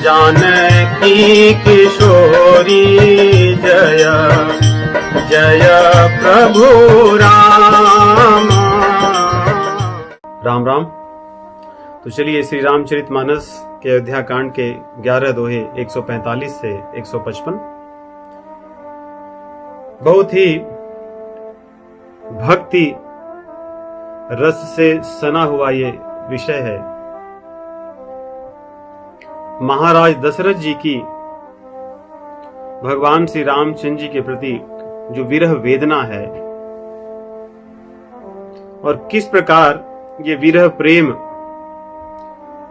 जानकी किशोरी जय जय प्रभु राम। राम राम। तो चलिए श्री रामचरितमानस के अयोध्या कांड के 11 दोहे 145 से 155 बहुत ही भक्ति रस से सना हुआ ये विषय है। महाराज दशरथ जी की भगवान श्री रामचंद्र जी के प्रति जो विरह वेदना है और किस प्रकार ये विरह प्रेम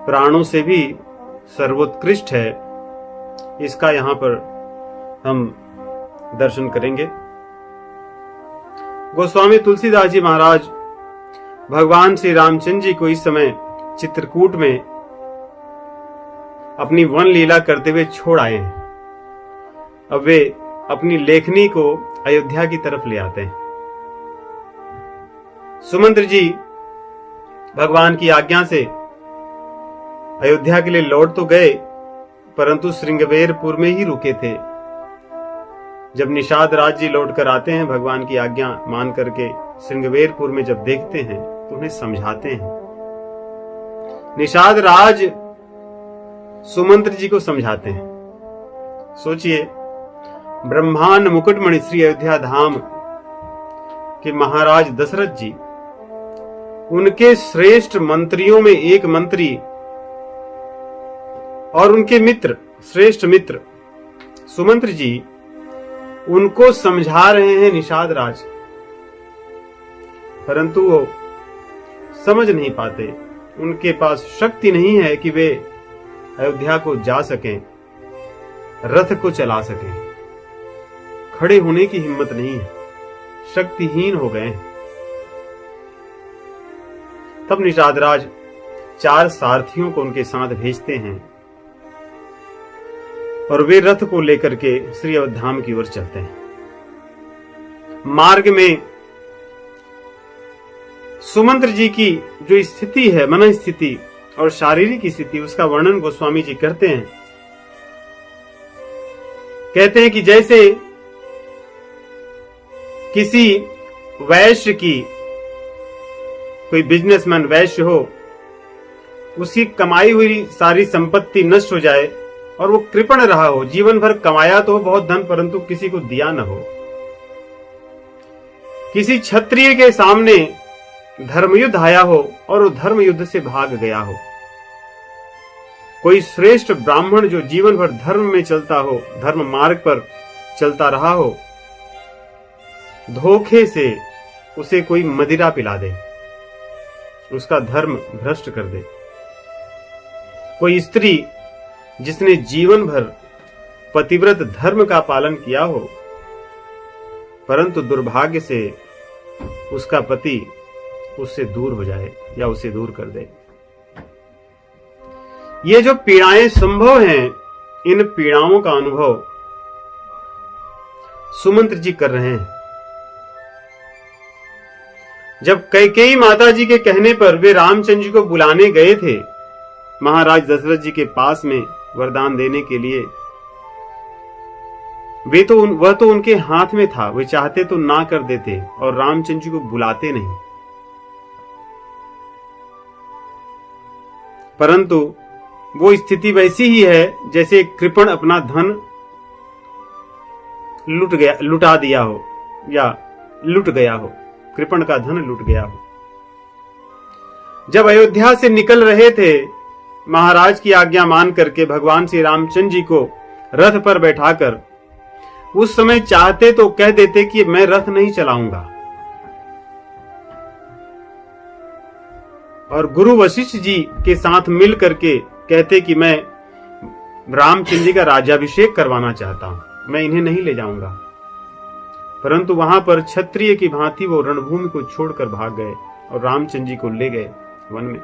प्राणों से भी सर्वोत्कृष्ट है, इसका यहां पर हम दर्शन करेंगे। गोस्वामी तुलसीदास जी महाराज भगवान श्री रामचंद्र जी को इस समय चित्रकूट में अपनी वन लीला करते हुए छोड़ आए हैं। अब वे अपनी लेखनी को अयोध्या की तरफ ले आते हैं। सुमंत्र जी भगवान की आज्ञा से अयोध्या के लिए लौट तो गए, परंतु श्रृंगवेरपुर में ही रुके थे। जब निषाद राज जी लौट कर आते हैं, भगवान की आज्ञा मान करके श्रृंगवेरपुर में जब देखते हैं तो उन्हें समझाते हैं। निषाद राज सुमंत्र जी को समझाते हैं। सोचिए, ब्रह्मांड मुकुटमणि श्री अयोध्या धाम के महाराज दशरथ जी, उनके श्रेष्ठ मंत्रियों में एक मंत्री और उनके मित्र, श्रेष्ठ मित्र सुमंत्र जी, उनको समझा रहे हैं निषाद राज, परंतु वो समझ नहीं पाते। उनके पास शक्ति नहीं है कि वे अयोध्या को जा सकें, रथ को चला सकें। खड़े होने की हिम्मत नहीं है, शक्तिहीन हो गए। तब निषाद राज 4 सारथियों को उनके साथ भेजते हैं और वे रथ को लेकर के श्री अयोध्या की ओर चलते हैं। मार्ग में सुमंत्र जी की जो स्थिति है, मन स्थिति और शारीरिक स्थिति, उसका वर्णन गोस्वामी जी करते हैं। कहते हैं कि जैसे किसी वैश्य की, कोई बिजनेसमैन वैश्य हो, उसकी कमाई हुई सारी संपत्ति नष्ट हो जाए और वो कृपण रहा हो, जीवन भर कमाया तो बहुत धन परंतु किसी को दिया न हो। किसी क्षत्रिय के सामने धर्मयुद्ध आया हो और वो धर्म युद्ध से भाग गया हो। कोई श्रेष्ठ ब्राह्मण जो जीवन भर धर्म में चलता हो, धर्म मार्ग पर चलता रहा हो, धोखे से उसे कोई मदिरा पिला दे, उसका धर्म भ्रष्ट कर दे। कोई स्त्री जिसने जीवन भर पतिव्रत धर्म का पालन किया हो, परंतु दुर्भाग्य से उसका पति उससे दूर हो जाए या उसे दूर कर दे। ये जो पीड़ाएं संभव हैं, इन पीड़ाओं का अनुभव सुमंत्र जी कर रहे हैं। जब कैकेयी माता जी के कहने पर वे रामचंद्र जी को बुलाने गए थे महाराज दशरथ जी के पास में वरदान देने के लिए, वह तो उनके हाथ में था। वे चाहते तो ना कर देते और रामचंद्र जी को बुलाते नहीं, परंतु वो स्थिति वैसी ही है जैसे कृपण अपना धन लुटा दिया हो या लुट गया हो, कृपण का धन लुट गया हो। जब अयोध्या से निकल रहे थे, महाराज की आज्ञा मान करके भगवान श्री रामचंद्र जी को रथ पर बैठाकर, उस समय चाहते तो कह देते कि मैं रथ नहीं चलाऊंगा, और गुरु वशिष्ठ जी के साथ मिल करके कहते कि मैं रामचंद्र जी का राज्याभिषेक करवाना चाहता हूं, मैं इन्हें नहीं ले जाऊंगा। परंतु वहां पर क्षत्रिय की भांति वो रणभूमि को छोड़कर भाग गए और रामचंद्र जी को ले गए वन में।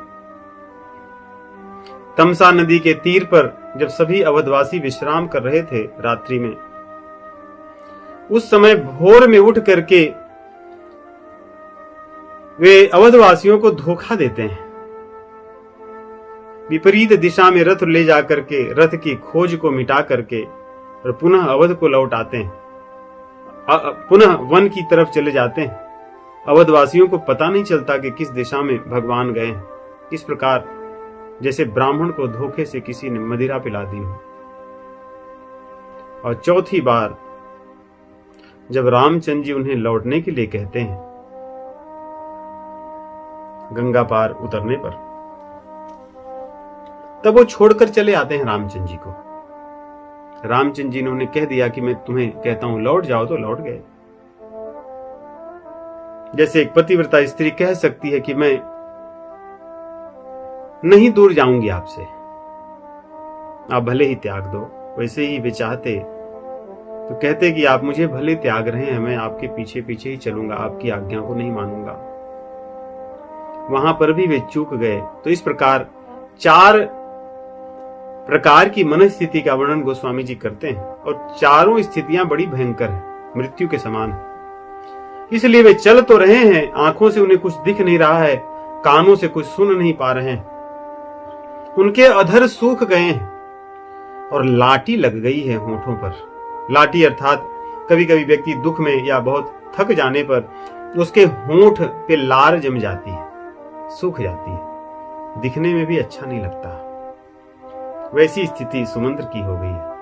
तमसा नदी के तीर पर जब सभी अवधवासी विश्राम कर रहे थे रात्रि में, उस समय भोर में उठ करके वे अवधवासियों को धोखा देते हैं विपरीत दिशा में रथ ले जाकर के रथ की खोज को मिटा करके और पुनः अवध को लौट आते हैं, पुनः वन की तरफ चले जाते हैं। अवधवासियों को पता नहीं चलता कि किस दिशा में भगवान गए हैं। इस प्रकार जैसे ब्राह्मण को धोखे से किसी ने मदिरा पिला दी हो। और चौथी बार जब रामचंद्र जी उन्हें लौटने के लिए कहते हैं गंगा पार उतरने पर, तब वो छोड़कर चले आते हैं रामचंद्र जी को। रामचंद्र जी ने उन्हें कह दिया कि मैं तुम्हें कहता हूं लौट जाओ, तो लौट गए। जैसे एक पतिव्रता स्त्री कह सकती है कि मैं नहीं दूर जाऊंगी आपसे, आप भले ही त्याग दो, वैसे ही वे चाहते तो कहते कि आप मुझे भले त्याग रहे हैं, मैं आपके पीछे पीछे ही चलूंगा, आपकी आज्ञा को नहीं मानूंगा। वहां पर भी वे चूक गए। तो इस प्रकार 4 प्रकार की मनस्थिति का वर्णन गोस्वामी जी करते हैं, और चारों स्थितियां बड़ी भयंकर है, मृत्यु के समान है। इसलिए वे चल तो रहे हैं, आंखों से उन्हें कुछ दिख नहीं रहा है, कानों से कुछ सुन नहीं पा रहे हैं, उनके अधर सूख गए हैं और लाठी लग गई है होठों पर। लाठी अर्थात कभी कभी व्यक्ति दुख में या बहुत थक जाने पर उसके होंठ पे लार जम जाती है, सूख जाती है, दिखने में भी अच्छा नहीं लगता। वैसी स्थिति सुमंत्र की हो गई है।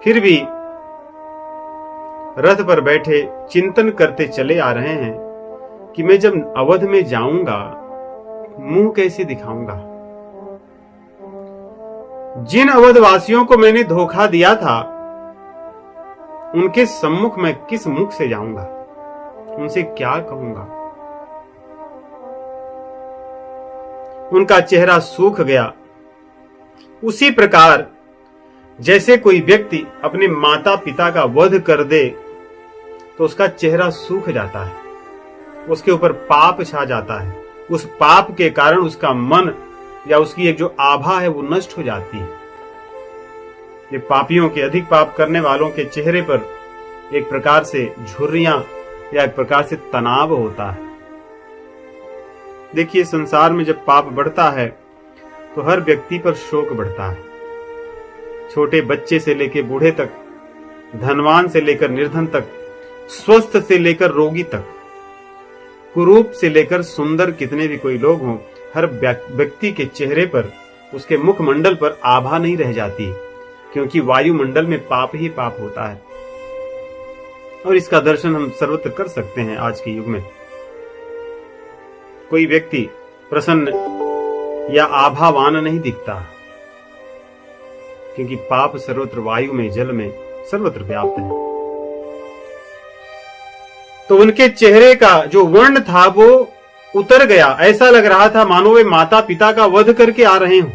फिर भी रथ पर बैठे चिंतन करते चले आ रहे हैं कि मैं जब अवध में जाऊंगा मुंह कैसे दिखाऊंगा। जिन अवधवासियों को मैंने धोखा दिया था उनके सम्मुख मैं किस मुख से जाऊंगा, उनसे क्या कहूंगा। उनका चेहरा सूख गया। उसी प्रकार जैसे कोई व्यक्ति अपने माता पिता का वध कर दे तो उसका चेहरा सूख जाता है, उसके ऊपर पाप छा जाता है, उस पाप के कारण उसका मन या उसकी एक जो आभा है वो नष्ट हो जाती है। ये पापियों के, अधिक पाप करने वालों के चेहरे पर एक प्रकार से झुर्रियां या एक प्रकार से तनाव होता है। देखिए, संसार में जब पाप बढ़ता है तो हर व्यक्ति पर शोक बढ़ता है। छोटे बच्चे से लेकर बूढ़े तक, धनवान से लेकर निर्धन तक, स्वस्थ से लेकर रोगी तक, कुरूप से लेकर सुंदर, कितने भी कोई लोग हों, हर व्यक्ति के चेहरे पर, उसके मुखमंडल पर आभा नहीं रह जाती, क्योंकि वायुमंडल में पाप ही पाप होता है। और इसका दर्शन हम सर्वत्र कर सकते हैं आज के युग में। कोई व्यक्ति प्रसन्न या आभावान नहीं दिखता, क्योंकि पाप सर्वत्र, वायु में, जल में, सर्वत्र व्याप्त है। तो उनके चेहरे का जो वर्ण था वो उतर गया। ऐसा लग रहा था मानो वे माता पिता का वध करके आ रहे हों।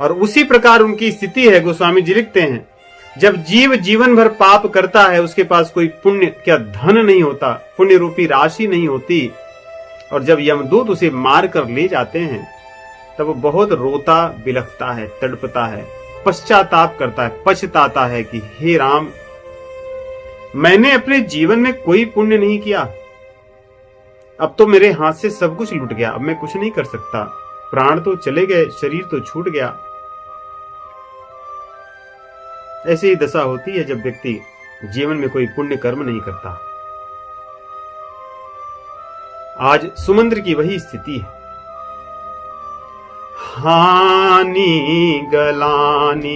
और उसी प्रकार उनकी स्थिति है। गोस्वामी जी लिखते हैं, जब जीव जीवन भर पाप करता है, उसके पास कोई पुण्य क्या धन नहीं होता, पुण्य रूपी राशि नहीं होती, और जब यमदूत उसे मार कर ले जाते हैं तब वो बहुत रोता बिलखता है, तड़पता है, पश्चाताप करता है, पछताता है कि हे राम, मैंने अपने जीवन में कोई पुण्य नहीं किया, अब तो मेरे हाथ से सब कुछ लुट गया, अब मैं कुछ नहीं कर सकता, प्राण तो चले गए, शरीर तो छूट गया। ऐसी ही दशा होती है जब व्यक्ति जीवन में कोई पुण्य कर्म नहीं करता। आज सुमंद्र की वही स्थिति है। हानि गलानी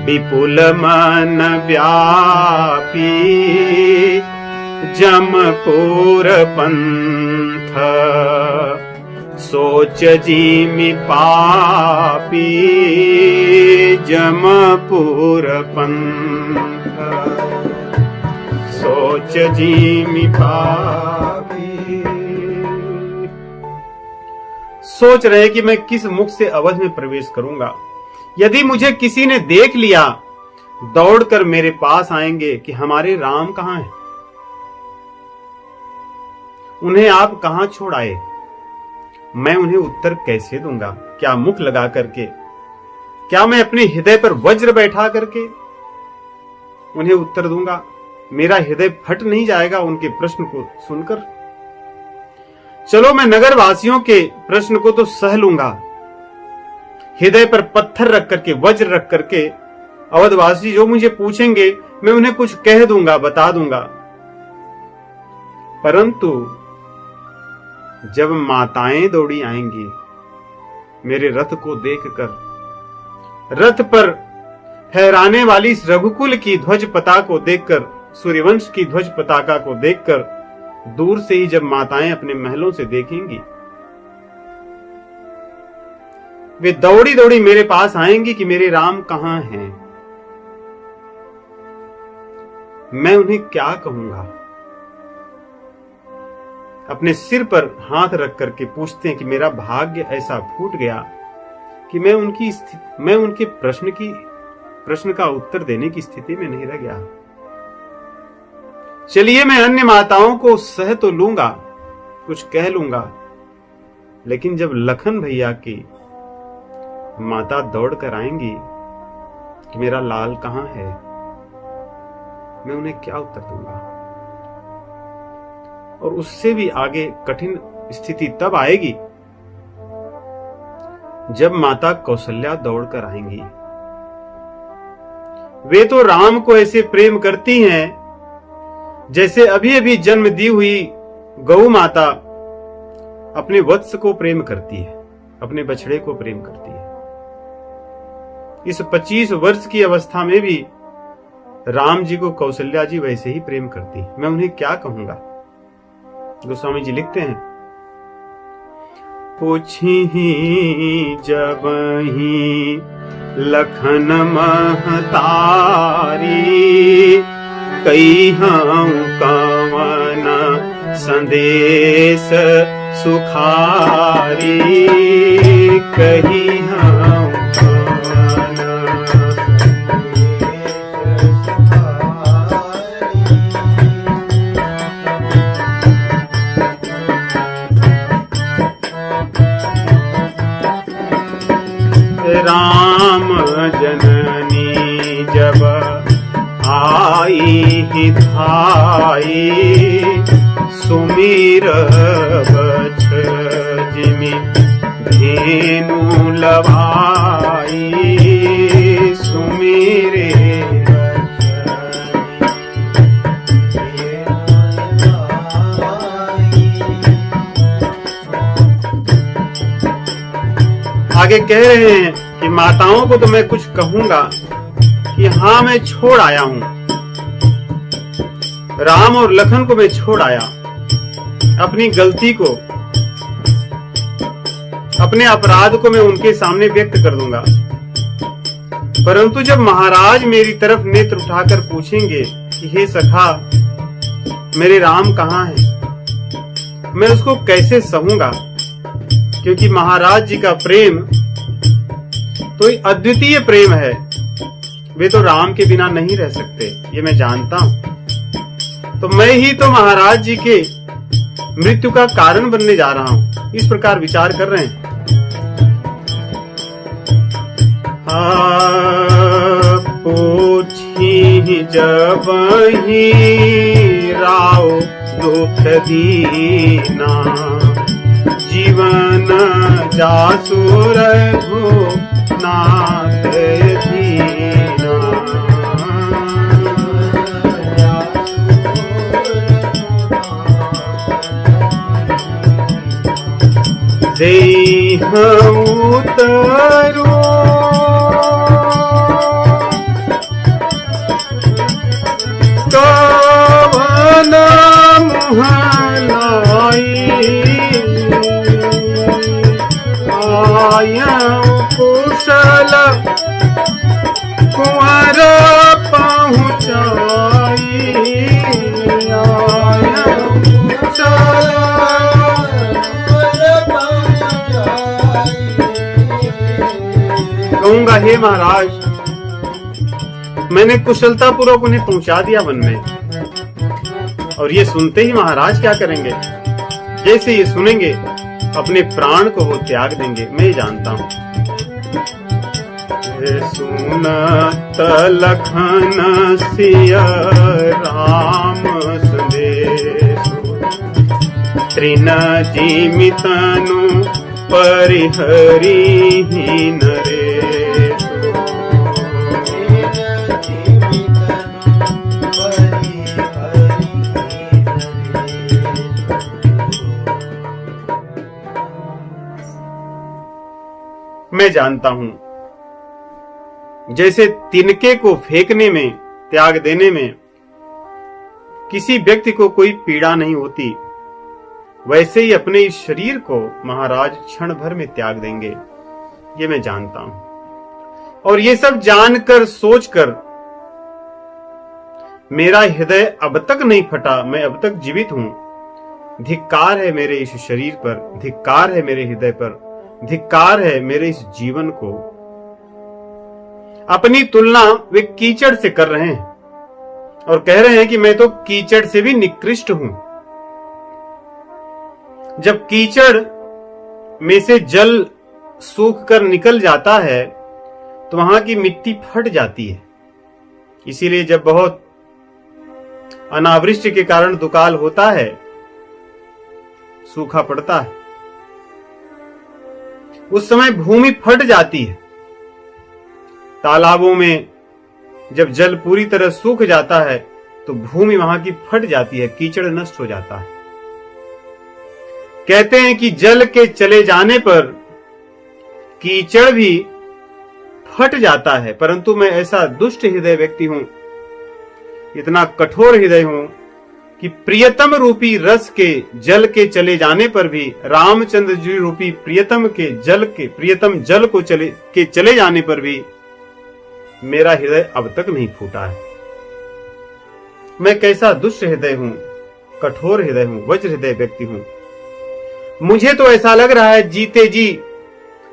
विपुल मन व्यापी, जमपुर पंथ सोच जिमि पापी, जमपुर पंथ सोच जिमि पापी। सोच रहे कि मैं किस मुख से अवध में प्रवेश करूंगा। यदि मुझे किसी ने देख लिया, दौड़कर मेरे पास आएंगे कि हमारे राम कहां हैं, उन्हें आप कहां छोड़ आए। मैं उन्हें उत्तर कैसे दूंगा? क्या मुख लगा करके, क्या मैं अपने हृदय पर वज्र बैठा करके उन्हें उत्तर दूंगा? मेरा हृदय फट नहीं जाएगा उनके प्रश्न को सुनकर? चलो मैं नगर वासियों के प्रश्न को तो सह लूंगा, हृदय पर पत्थर रख करके, वज्र रख करके अवधवासी जो मुझे पूछेंगे मैं उन्हें कुछ कह दूंगा, बता दूंगा। परंतु जब माताएं दौड़ी आएंगी मेरे रथ को देखकर, रथ पर फहराने वाली इस रघुकुल की ध्वज पताका को देखकर, सूर्यवंश की ध्वज पताका को देखकर, दूर से ही जब माताएं अपने महलों से देखेंगी, वे दौड़ी दौड़ी मेरे पास आएंगी कि मेरे राम कहां हैं। मैं उन्हें क्या कहूंगा? अपने सिर पर हाथ रख करके पूछते हैं कि मेरा भाग्य ऐसा फूट गया कि मैं उनके प्रश्न का उत्तर देने की स्थिति में नहीं रह गया। चलिए मैं अन्य माताओं को सह तो लूंगा, कुछ कह लूंगा, लेकिन जब लखन भैया की माता दौड़ कर आएंगी कि मेरा लाल कहां है, मैं उन्हें क्या उत्तर दूंगा? और उससे भी आगे कठिन स्थिति तब आएगी जब माता कौशल्या दौड़कर आएंगी। वे तो राम को ऐसे प्रेम करती हैं जैसे अभी अभी जन्म दी हुई गौ माता अपने वत्स को प्रेम करती है, अपने बछड़े को प्रेम करती है। इस 25 वर्ष की अवस्था में भी राम जी को कौशल्या जी वैसे ही प्रेम करती है। मैं उन्हें क्या कहूंगा? गोस्वामी जी लिखते हैं, पूछी जब ही लखन महतारी, कहिहूं कवन संदेश सुखारी, कहिहूं राम जननी जब आई ही थाई, सुमीर बछ जिमि धेनु लवाई, सुमीरे आगे कह रहे हैं कि माताओं को तो मैं कुछ कहूंगा कि हाँ मैं छोड़ आया हूं, राम और लखन को मैं छोड़ आया, अपनी गलती को, अपने अपराध को मैं उनके सामने व्यक्त कर दूंगा। परंतु जब महाराज मेरी तरफ नेत्र उठाकर पूछेंगे कि हे सखा मेरे राम कहां हैं, मैं उसको कैसे सहूंगा? क्योंकि महाराज जी का प्रेम तो अद्वितीय प्रेम है, वे तो राम के बिना नहीं रह सकते, ये मैं जानता हूं। तो मैं ही तो महाराज जी के मृत्यु का कारण बनने जा रहा हूं, इस प्रकार विचार कर रहे हैं। पूछी जब ही राव दुख दीना, जीवन जासुर नाथ दीना, देह उतरो कवन मुहलाई, कुशल कुंवर पहुँचाई, कुशल कहूंगा हे महाराज मैंने कुशलता पूर्वक उन्हें पहुंचा दिया वन में। और ये सुनते ही महाराज क्या करेंगे? जैसे ये सुनेंगे अपने प्राण को वो त्याग देंगे, मैं जानता हूं। सुनत लखन सिया राम संदेश, तृण जीमितनु परिहरिहीन रे। मैं जानता हूं जैसे तिनके को फेंकने में, त्याग देने में किसी व्यक्ति को कोई पीड़ा नहीं होती, वैसे ही अपने इस शरीर को महाराज क्षण भर में त्याग देंगे, ये मैं जानता हूं। और ये सब जानकर, सोचकर मेरा हृदय अब तक नहीं फटा, मैं अब तक जीवित हूं। धिक्कार है मेरे इस शरीर पर, धिक्कार है मेरे हृदय पर, धिक्कार है मेरे इस जीवन को। अपनी तुलना वे कीचड़ से कर रहे हैं और कह रहे हैं कि मैं तो कीचड़ से भी निकृष्ट हूं। जब कीचड़ में से जल सूख कर निकल जाता है तो वहां की मिट्टी फट जाती है। इसीलिए जब बहुत अनावृष्टि के कारण दुकाल होता है, सूखा पड़ता है, उस समय भूमि फट जाती है। तालाबों में जब जल पूरी तरह सूख जाता है तो भूमि वहां की फट जाती है, कीचड़ नष्ट हो जाता है। कहते हैं कि जल के चले जाने पर कीचड़ भी फट जाता है, परंतु मैं ऐसा दुष्ट हृदय व्यक्ति हूं, इतना कठोर हृदय हूं कि प्रियतम रूपी रस के जल के चले जाने पर भी, रामचंद्र जी रूपी प्रियतम जल को चले जाने पर भी मेरा हृदय अब तक नहीं फूटा है। मैं कैसा दुष्ट हृदय हूं, कठोर हृदय हूं, वज्र हृदय व्यक्ति हूं। मुझे तो ऐसा लग रहा है जीते जी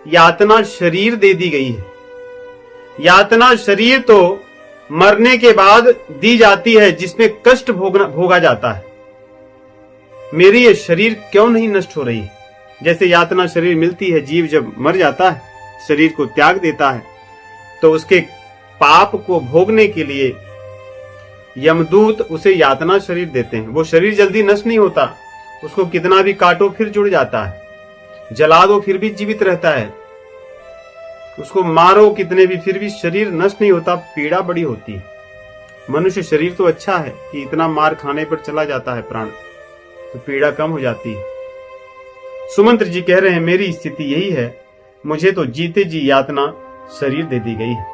यातना शरीर दे दी गई है। यातना शरीर तो मरने के बाद दी जाती है, जिसमें कष्ट भोगा जाता है। मेरी ये शरीर क्यों नहीं नष्ट हो रही? जैसे यातना शरीर मिलती है, जीव जब मर जाता है, शरीर को त्याग देता है, तो उसके पाप को भोगने के लिए यमदूत उसे यातना शरीर देते हैं। वो शरीर जल्दी नष्ट नहीं होता, उसको कितना भी काटो फिर जुड़ जाता है, जला दो फिर भी जीवित रहता है, उसको मारो कितने भी फिर भी शरीर नष्ट नहीं होता, पीड़ा बड़ी होती है। मनुष्य शरीर तो अच्छा है कि इतना मार खाने पर चला जाता है प्राण, तो पीड़ा कम हो जाती है। सुमंत्र जी कह रहे हैं मेरी स्थिति यही है, मुझे तो जीते जी यातना शरीर दे दी गई है।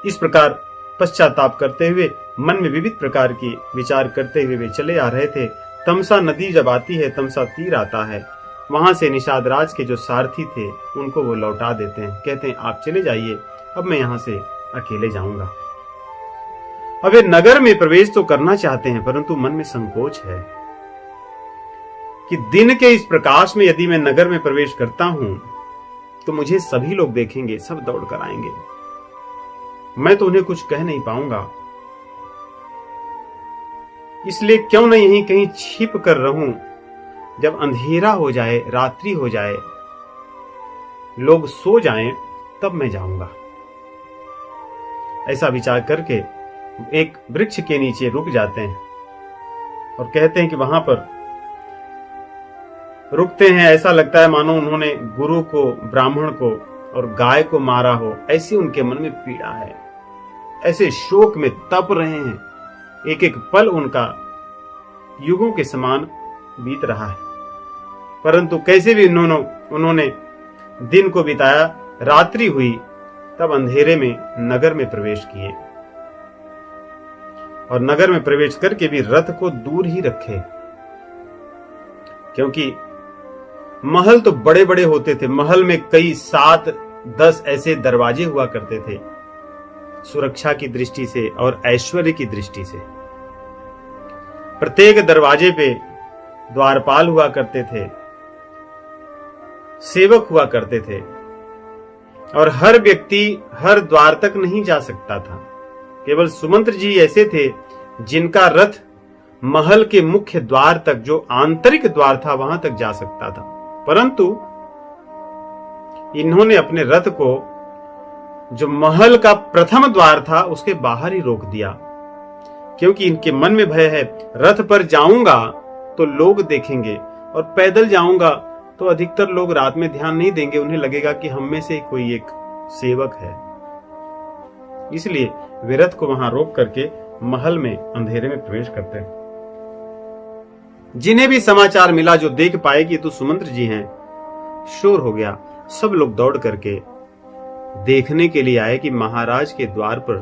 इस प्रकार पश्चाताप करते हुए, मन में विविध प्रकार के विचार करते हुए वे चले आ रहे थे। तमसा नदी जब आती है, तमसा तीर आता है, वहां से निषाद राज के जो सारथी थे उनको वो लौटा देते हैं। कहते हैं आप चले जाइए, अब मैं यहां से अकेले जाऊंगा। अब वे नगर में प्रवेश तो करना चाहते हैं, परंतु मन में संकोच है कि दिन के इस प्रकाश में यदि मैं नगर में प्रवेश करता हूं तो मुझे सभी लोग देखेंगे, सब दौड़ कर आएंगे, मैं तो उन्हें कुछ कह नहीं पाऊंगा। इसलिए क्यों न यहीं कहीं छिप कर रहूं, जब अंधेरा हो जाए, रात्रि हो जाए, लोग सो जाएं, तब मैं जाऊंगा। ऐसा विचार करके एक वृक्ष के नीचे रुक जाते हैं और कहते हैं कि वहां पर रुकते हैं, ऐसा लगता है मानो उन्होंने गुरु को, ब्राह्मण को और गाय को मारा हो, ऐसी उनके मन में पीड़ा है, ऐसे शोक में तप रहे हैं। एक एक पल उनका युगों के समान बीत रहा है, परंतु कैसे भी उन्होंने दिन को बिताया। रात्रि हुई तब अंधेरे में नगर में प्रवेश किए और नगर में प्रवेश करके भी रथ को दूर ही रखे, क्योंकि महल तो बड़े बड़े होते थे। महल में कई 7-10 ऐसे दरवाजे हुआ करते थे, सुरक्षा की दृष्टि से और ऐश्वर्य की दृष्टि से। प्रत्येक दरवाजे पे द्वारपाल हुआ करते थे, सेवक हुआ करते थे, और हर व्यक्ति हर द्वार तक नहीं जा सकता था। केवल सुमंत्र जी ऐसे थे जिनका रथ महल के मुख्य द्वार तक, जो आंतरिक द्वार था, वहां तक जा सकता था, परंतु इन्होंने अपने रथ को, जो महल का प्रथम द्वार था, उसके बाहर ही रोक दिया, क्योंकि इनके मन में भय है, रथ पर जाऊंगा तो लोग देखेंगे, और पैदल जाऊंगा तो अधिकतर लोग रात में ध्यान नहीं देंगे, उन्हें लगेगा कि हम में से कोई एक सेवक है। इसलिए वे रथ को वहां रोक करके महल में अंधेरे में प्रवेश करते हैं। जिन्हें भी समाचार मिला, जो देख पाए कि तो सुमंत्र जी हैं, शोर हो गया। सब लोग दौड़ करके देखने के लिए आए कि महाराज के द्वार पर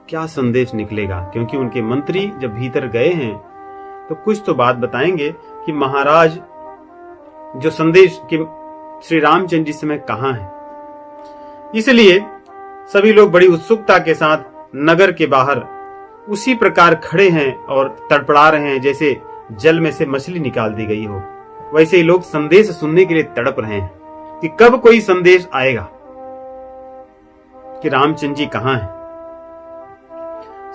क्या संदेश निकलेगा, क्योंकि उनके मंत्री जब भीतर गए हैं तो कुछ तो बात बताएंगे कि महाराज जो संदेश कि श्री रामचंद्र जी समय कहां है। इसलिए सभी लोग बड़ी उत्सुकता के साथ नगर के बाहर उसी प्रकार खड़े हैं और तड़पड़ा रहे हैं जैसे जल में से मछली निकाल दी गई हो। वैसे ही लोग संदेश सुनने के लिए तड़प रहे हैं कि कब कोई संदेश आएगा कि रामचंद्र जी कहां हैं।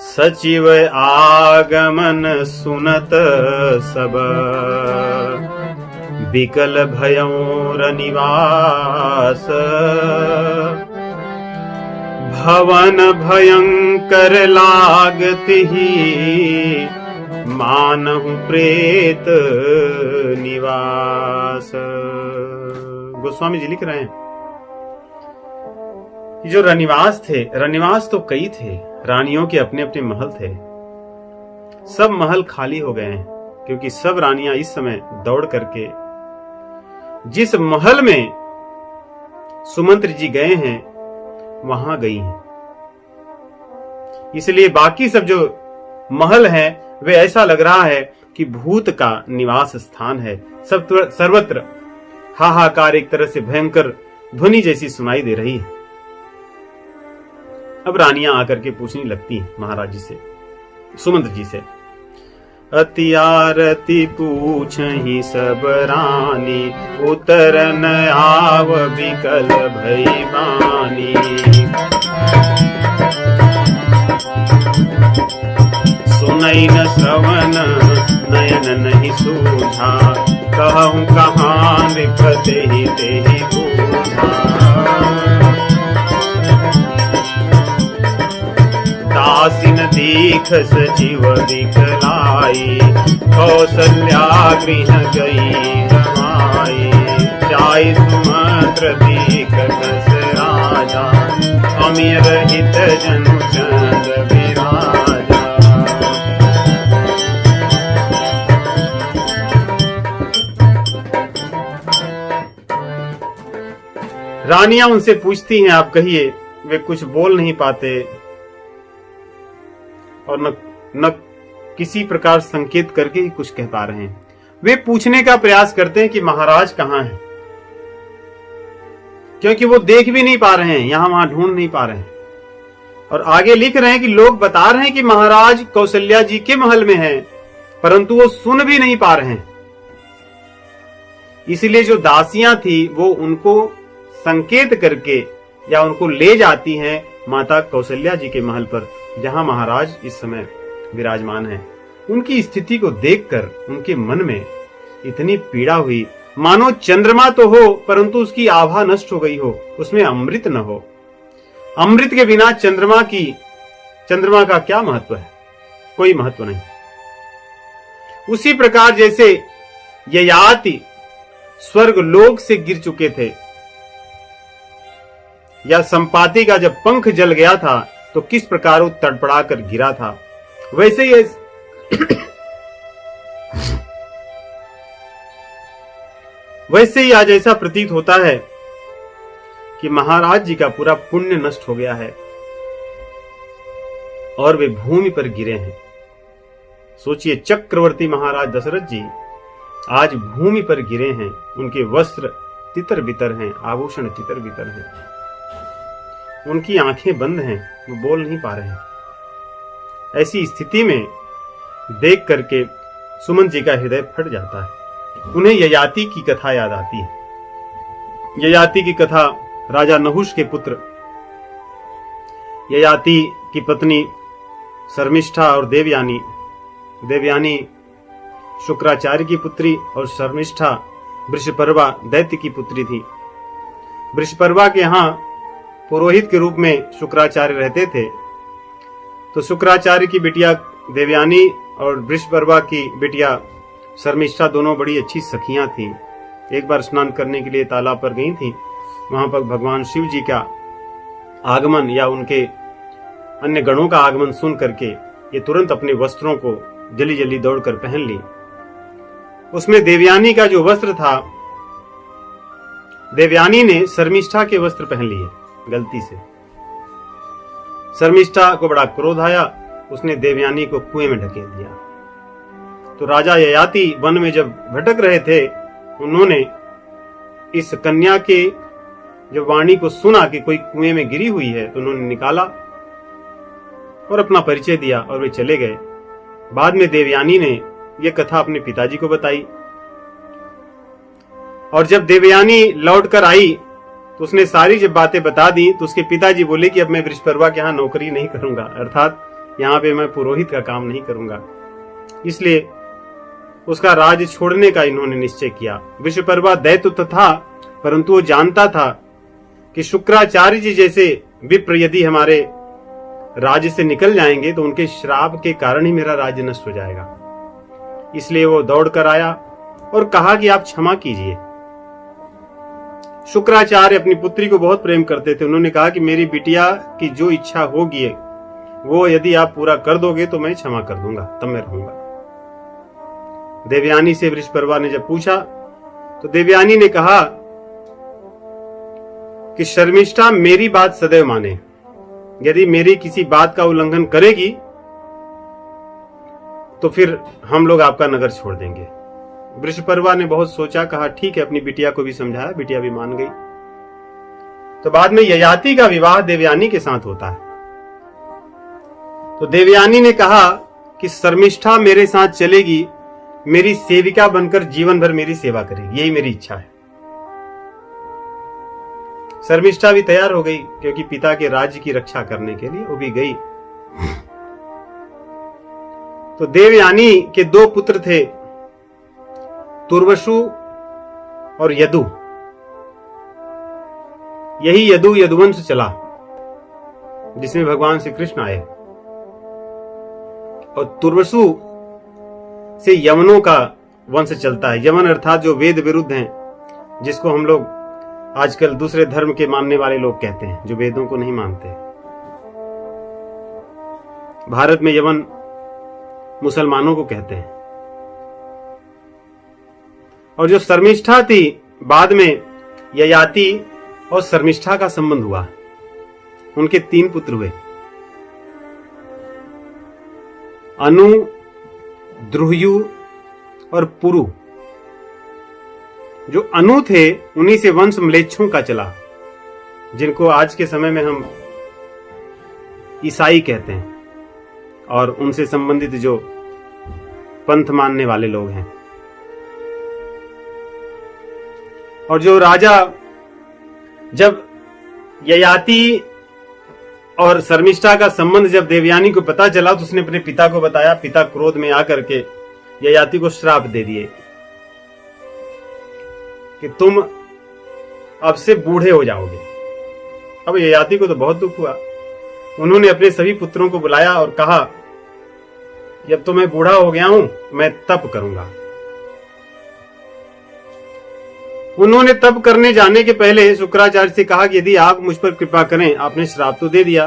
सचिव आगमन सुनत सब, बिकल भयोर निवास, भवन भयंकर लागत ही, मानहु प्रेत निवास। गोस्वामी जी लिख रहे हैं कि जो रनिवास थे, रनिवास तो कई थे, रानियों के अपने अपने महल थे, सब महल खाली हो गए हैं, क्योंकि सब रानियां इस समय दौड़ करके जिस महल में सुमंत्र जी गए हैं वहां गई हैं। इसलिए बाकी सब जो महल हैं वे ऐसा लग रहा है कि भूत का निवास स्थान है। सब सर्वत्र हाहाकार एक तरह से भयंकर ध्वनि जैसी सुनाई दे रही है। अब रानियां आकर के पूछने लगती हैं महाराज जी से, सुमंत्र जी से, अति आरती पूछहि सब रानी, उतरन आव बिकल भई बानी। सुनई न श्रवण नयन नहीं सूझा, कहूँ कहाँ निपते ही तेहि बूझा। दासिन दीख सचिव दिखलाई, कौसल्या गृह गई रमाई। जाय सुमंत्र दीख कस राजा, अमीर हित जनु चंद विराजा। रानियां उनसे पूछती हैं, आप कहिए। वे कुछ बोल नहीं पाते और न किसी प्रकार संकेत करके ही कुछ कह पा रहे हैं। वे पूछने का प्रयास करते हैं कि महाराज कहां हैं, क्योंकि वो देख भी नहीं पा रहे हैं, यहां वहां ढूंढ नहीं पा रहे हैं। और आगे लिख रहे हैं कि लोग बता रहे हैं कि महाराज कौशल्या जी के महल में हैं, परंतु वो सुन भी नहीं पा रहे हैं। इसलिए जो दासियां थी वो उनको संकेत करके या उनको ले जाती हैं माता कौशल्या जी के महल पर, जहां महाराज इस समय विराजमान हैं। उनकी स्थिति को देखकर उनके मन में इतनी पीड़ा हुई, मानो चंद्रमा तो हो परंतु उसकी आभा नष्ट हो गई हो, उसमें अमृत न हो। अमृत के बिना चंद्रमा का क्या महत्व है? कोई महत्व नहीं। उसी प्रकार जैसे ययाति स्वर्ग लोक से गिर चुके थे, या संपाति का जब पंख जल गया था तो किस प्रकार वो तड़पड़ा कर गिरा था, वैसे ही आज ऐसा प्रतीत होता है कि महाराज जी का पूरा पुण्य नष्ट हो गया है और वे भूमि पर गिरे हैं। सोचिए, चक्रवर्ती महाराज दशरथ जी आज भूमि पर गिरे हैं, उनके वस्त्र तितर बितर हैं, आभूषण तितर बितर हैं, उनकी आंखें बंद हैं, वो बोल नहीं पा रहे हैं। ऐसी स्थिति में देख करके सुमंत जी का हृदय फट जाता है। उन्हें ययाति की कथा याद आती है। ययाति की कथा राजा नहुष के पुत्र ययाति की पत्नी शर्मिष्ठा और देवयानी शुक्राचार्य की पुत्री और शर्मिष्ठा वृषपर्वा दैत्य की पुत्री थी। वृषपर्वा के यहाँ पुरोहित के रूप में शुक्राचार्य रहते थे, तो शुक्राचार्य की बिटिया देवयानी और वृषपर्वा की बिटिया शर्मिष्ठा दोनों बड़ी अच्छी सखियां थीं। एक बार स्नान करने के लिए तालाब पर गई थीं। वहां पर भगवान शिव जी का आगमन या उनके अन्य गणों का आगमन सुन करके ये तुरंत अपने वस्त्रों को जल्दी जल्दी दौड़कर पहन ली। उसमें देवयानी का जो वस्त्र था, देवयानी ने शर्मिष्ठा के वस्त्र पहन लिए गलती से। शर्मिष्ठा को बड़ा क्रोध आया, उसने देवयानी को कुएं में ढकेल दिया। तो राजा ययाति वन में जब भटक रहे थे, उन्होंने इस कन्या के जब वाणी को सुना कि कोई कुएं में गिरी हुई है, तो उन्होंने निकाला और अपना परिचय दिया और वे चले गए। बाद में देवयानी ने यह कथा अपने पिताजी को बताई और जब देवयानी लौट कर आई तो उसने सारी जब बातें बता दी तो उसके पिताजी बोले कि अब मैं वृषपर्वा के यहाँ नौकरी नहीं करूंगा, अर्थात यहाँ पे मैं पुरोहित का काम नहीं करूंगा। इसलिए उसका राज छोड़ने का इन्होंने निश्चय किया। वृषपर्वा दैत्य तो था, परंतु वो जानता था कि शुक्राचार्य जी जैसे विप्र यदि हमारे राज्य से निकल जाएंगे तो उनके श्राप के कारण ही मेरा राज्य नष्ट हो जाएगा। इसलिए वो दौड़ कर आया और कहा कि आप क्षमा कीजिए। शुक्राचार्य अपनी पुत्री को बहुत प्रेम करते थे। उन्होंने कहा कि मेरी बिटिया की जो इच्छा होगी वो यदि आप पूरा कर दोगे तो मैं क्षमा कर दूंगा, तब मैं रहूंगा। देवयानी से वृषपर्वा ने जब पूछा तो देवयानी ने कहा कि शर्मिष्ठा मेरी बात सदैव माने, यदि मेरी किसी बात का उल्लंघन करेगी तो फिर हम लोग आपका नगर छोड़ देंगे। वृषपर्वा ने बहुत सोचा, कहा ठीक है, अपनी बिटिया को भी समझाया, बिटिया भी मान गई। तो बाद में ययाति का विवाह देवयानी के साथ होता है। तो देवयानी ने कहा कि शर्मिष्ठा मेरे साथ चलेगी, मेरी सेविका बनकर जीवन भर मेरी सेवा करेगी, यही मेरी इच्छा है। शर्मिष्ठा भी तैयार हो गई क्योंकि पिता के राज्य की रक्षा करने के लिए वो भी गई। तो देवयानी के दो पुत्र थे, तुर्वसु और यदु। यही यदुवंश चला जिसमें भगवान श्री कृष्ण आए। और तुर्वसु से यवनों का वंश चलता है। यवन अर्थात जो वेद विरुद्ध हैं, जिसको हम लोग आजकल दूसरे धर्म के मानने वाले लोग कहते हैं, जो वेदों को नहीं मानते। भारत में यवन मुसलमानों को कहते हैं। और जो शर्मिष्ठा थी, बाद में ययाति और शर्मिष्ठा का संबंध हुआ। उनके 3 पुत्र हुए, अनु, द्रुह्यु और पुरु। जो अनु थे उन्हीं से वंश म्लेच्छों का चला, जिनको आज के समय में हम ईसाई कहते हैं, और उनसे संबंधित जो पंथ मानने वाले लोग हैं। और जो राजा, जब ययाति और शर्मिष्ठा का संबंध जब देवयानी को पता चला तो उसने अपने पिता को बताया। पिता क्रोध में आकर के ययाति को श्राप दे दिए कि तुम अब से बूढ़े हो जाओगे। अब ययाति को तो बहुत दुख हुआ। उन्होंने अपने सभी पुत्रों को बुलाया और कहा कि अब तो मैं बूढ़ा हो गया हूं, मैं तप करूंगा। उन्होंने तप करने जाने के पहले शुक्राचार्य से कहा कि यदि आप मुझ पर कृपा करें, आपने श्राप तो दे दिया,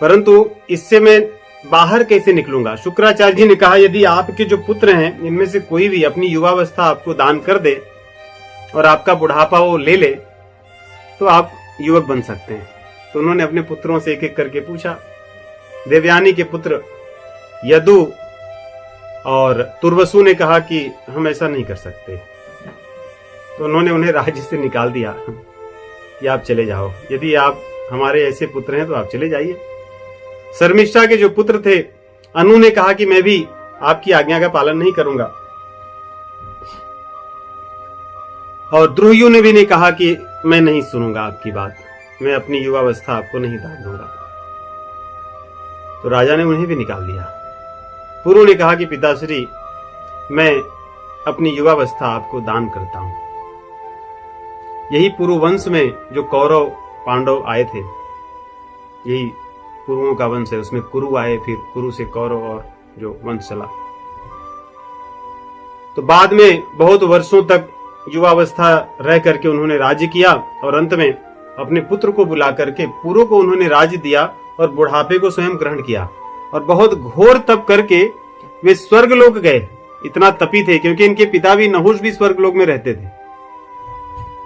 परंतु इससे मैं बाहर कैसे निकलूंगा। शुक्राचार्य जी ने कहा यदि आपके जो पुत्र हैं इनमें से कोई भी अपनी युवावस्था आपको दान कर दे और आपका बुढ़ापा वो ले ले तो आप युवक बन सकते हैं। तो उन्होंने अपने पुत्रों से एक एक करके पूछा। देवयानी के पुत्र यदु और तुर्वसु ने कहा कि हम ऐसा नहीं कर सकते। तो उन्होंने उन्हें राज्य से निकाल दिया कि आप चले जाओ, यदि आप हमारे ऐसे पुत्र हैं तो आप चले जाइए। शर्मिष्ठा के जो पुत्र थे, अनु ने कहा कि मैं भी आपकी आज्ञा का पालन नहीं करूंगा, और द्रुह्यु ने भी नहीं कहा कि मैं नहीं सुनूंगा आपकी बात, मैं अपनी युवावस्था आपको नहीं दान दूंगा। तो राजा ने उन्हें भी निकाल दिया। पुरु ने कहा कि पिताश्री, मैं अपनी युवावस्था आपको दान करता हूं। यही पुरु वंश में जो कौरव पांडव आए थे, यही पुरुओं का वंश है। उसमें कुरु आए, फिर कुरु से कौरव और जो वंश चला। तो बाद में बहुत वर्षों तक युवावस्था रह करके उन्होंने राज्य किया और अंत में अपने पुत्र को बुला करके पूर्व को उन्होंने राज्य दिया और बुढ़ापे को स्वयं ग्रहण किया और बहुत घोर तप करके वे स्वर्गलोक गए। इतना तपी थे क्योंकि इनके पिता भी नहुष भी स्वर्गलोक में रहते थे।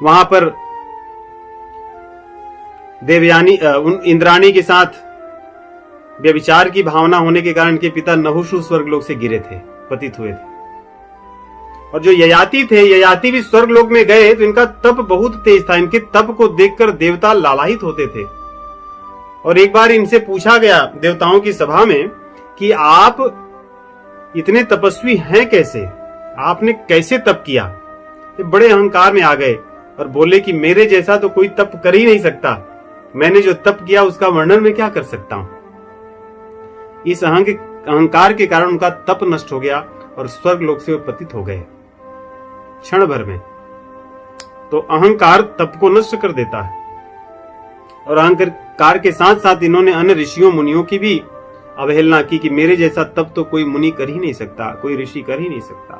वहां पर देवयानी इंद्राणी के साथ व्यभिचार की भावना होने के कारण इनके पिता नहुष स्वर्गलोक से गिरे थे, पतित हुए थे। और जो ययाति थे, ययाति भी स्वर्गलोक में गए तो इनका तप बहुत तेज था। इनके तप को देखकर देवता लालायित होते थे। और एक बार इनसे पूछा गया देवताओं की सभा में कि आप इतने तपस्वी हैं कैसे, आपने कैसे तप किया? ये बड़े अहंकार में आ गए और बोले कि मेरे जैसा तो कोई तप कर ही नहीं सकता, मैंने जो तप किया उसका वर्णन मैं क्या कर सकता हूं। इस अहंकार के कारण उनका तप नष्ट हो गया और स्वर्गलोक से वो पतित हो गए क्षण भर में। तो अहंकार तप को नष्ट कर देता है। और अहंकार के साथ साथ इन्होंने अन्य ऋषियों मुनियों की भी अवहेलना की कि मेरे जैसा तप तो कोई मुनि कर ही नहीं सकता, कोई ऋषि कर ही नहीं सकता।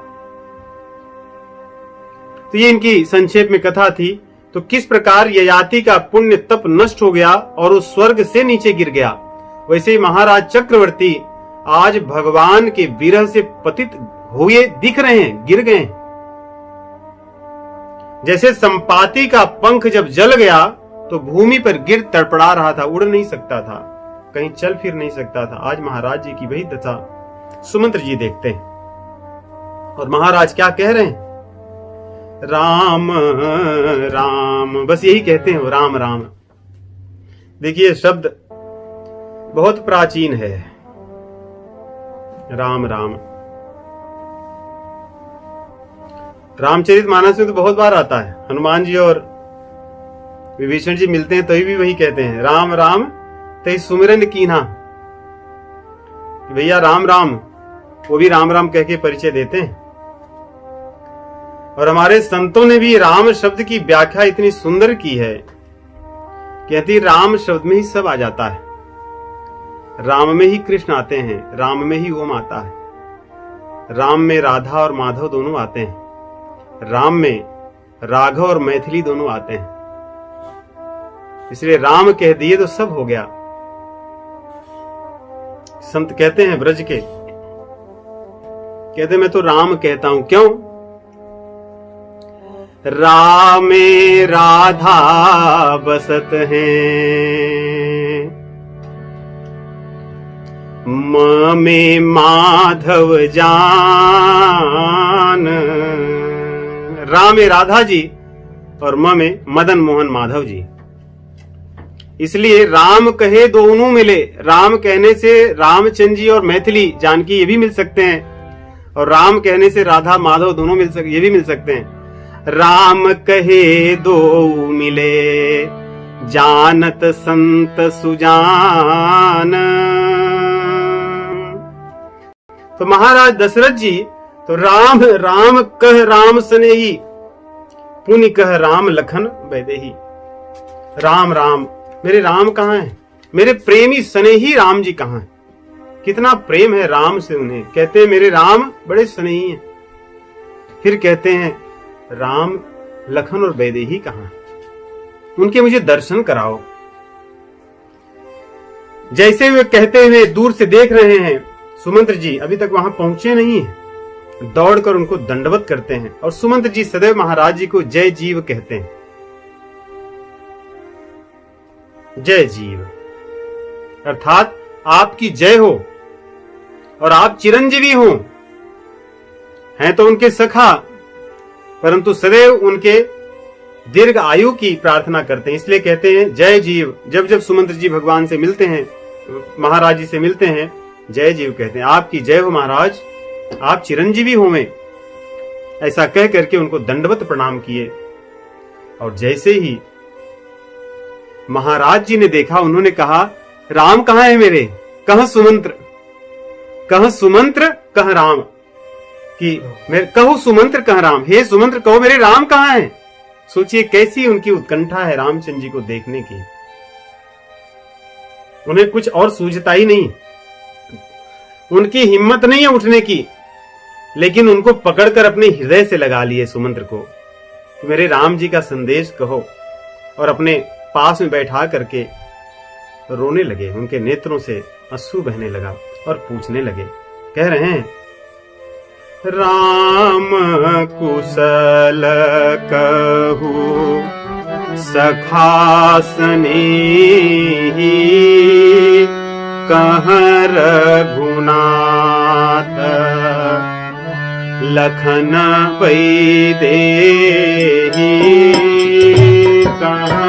तो ये इनकी संक्षेप में कथा थी। तो किस प्रकार ययाति का पुण्य तप नष्ट हो गया और उस स्वर्ग से नीचे गिर गया, वैसे ही महाराज चक्रवर्ती आज भगवान के विरह से पतित हुए दिख रहे हैं, गिर गए। जैसे संपाति का पंख जब जल गया तो भूमि पर गिर तड़पड़ा रहा था, उड़ नहीं सकता था, कहीं चल फिर नहीं सकता था। आज महाराज जी की वही दशा सुमंत्र जी देखते हैं। और महाराज क्या कह रहे हैं? राम राम, बस यही कहते हैं, राम राम। देखिए शब्द बहुत प्राचीन है, राम राम। रामचरितमानस में तो बहुत बार आता है। हनुमान जी और विभीषण जी मिलते हैं तभी भी वही कहते हैं, राम राम ते सुमिरन कीन्हा। भैया राम राम, वो भी राम राम कह के परिचय देते हैं। और हमारे संतों ने भी राम शब्द की व्याख्या इतनी सुंदर की है, कहती राम शब्द में ही सब आ जाता है। राम में ही कृष्ण आते हैं, राम में ही ओम आता है, राम में राधा और माधव दोनों आते हैं, राम में राघव और मैथिली दोनों आते हैं। इसलिए राम कह दिए तो सब हो गया। संत कहते हैं ब्रज के, कहते मैं तो राम कहता हूं, क्यों? रामे राधा बसत हैं, में माधव जान। राम में राधा जी और में मदन मोहन माधव जी। इसलिए राम कहे दोनों मिले। राम कहने से रामचंद्र जी और मैथिली जानकी ये भी मिल सकते हैं, और राम कहने से राधा माधव दोनों ये भी मिल सकते हैं। राम कहे दो मिले, जानत संत सुजान। तो महाराज दशरथ जी तो राम राम कह राम स्नेही, पुनि कह राम लखन वैदेही। राम राम, मेरे राम कहाँ हैं? मेरे प्रेमी स्नेही राम जी कहाँ हैं? कितना प्रेम है राम से उन्हें। कहते हैं मेरे राम बड़े स्नेही हैं। फिर कहते हैं राम लखन और वैदेही कहाँ हैं? उनके मुझे दर्शन कराओ। जैसे वे कहते हुए दूर से देख रहे हैं, सुमंत्र जी अभी तक वहां पहुंचे नहीं हैं, दौड़कर उनको दंडवत करते हैं। और सुमंत्र जी सदैव महाराज जी को जय जीव कहते हैं, जय जीव, अर्थात आपकी जय हो और आप चिरंजीवी हो। हैं तो उनके सखा, परंतु सदैव उनके दीर्घ आयु की प्रार्थना करते हैं। इसलिए कहते हैं जय जीव। जब जब सुमंत्र जी भगवान से मिलते हैं, महाराज जी से मिलते हैं, जय जीव कहते हैं, आपकी जय हो महाराज, आप चिरंजीवी हो में। ऐसा कह करके उनको दंडवत प्रणाम किए। और जैसे ही महाराज जी ने देखा, उन्होंने कहा राम कहां है मेरे? कहां सुमंत्र? कहां सुमंत्र कह राम, कि मेरे कहो सुमंत्र कह राम। हे सुमंत्र कहो मेरे राम कहां हैं? सोचिए कैसी उनकी उत्कंठा है रामचंद्र जी को देखने की। उन्हें कुछ और सूझता ही नहीं, उनकी हिम्मत नहीं है उठने की। लेकिन उनको पकड़कर अपने हृदय से लगा लिए सुमंत्र को। मेरे राम जी का संदेश कहो, और अपने पास में बैठा करके रोने लगे। उनके नेत्रों से अश्रु बहने लगा और पूछने लगे, कह रहे हैं, राम कुशल कहू सखा स्नेही, कहाँ रघुनाथ लखन पै देहि, कहाँ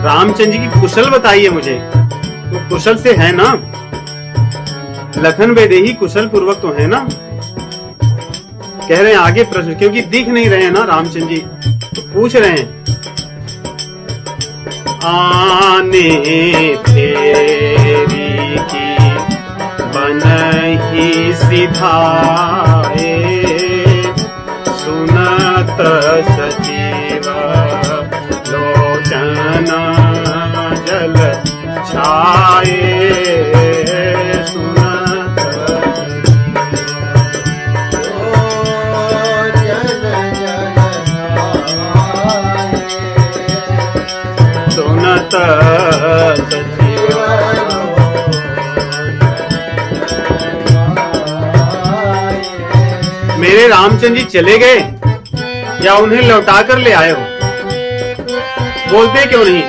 रामचंद्र जी की कुशल बताइए मुझे, वो कुशल से है ना? लखन वैदेही कुशल पूर्वक तो है ना? कह रहे हैं आगे प्रश्न, क्योंकि दिख नहीं रहे हैं ना रामचंद्र जी, तो पूछ रहे हैं, आने तेरी की बनहि सिधाए, सुनत सचिव लोचन जल छाए, सुनत सुनत सचिव। मेरे रामचंद्र जी चले गए या उन्हें लौटा कर ले आए हो? बोलते क्यों नहीं?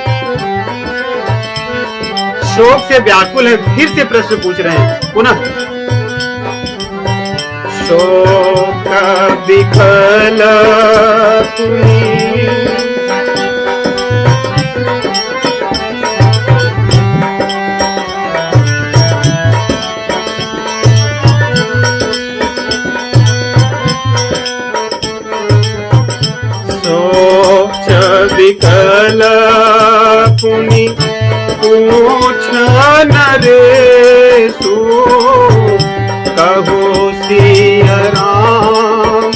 शोक से व्याकुल है, फिर से प्रश्न पूछ रहे हैं पुनः। शोक विकल विकल पुनि पूछ नरेशु, कहो सिया राम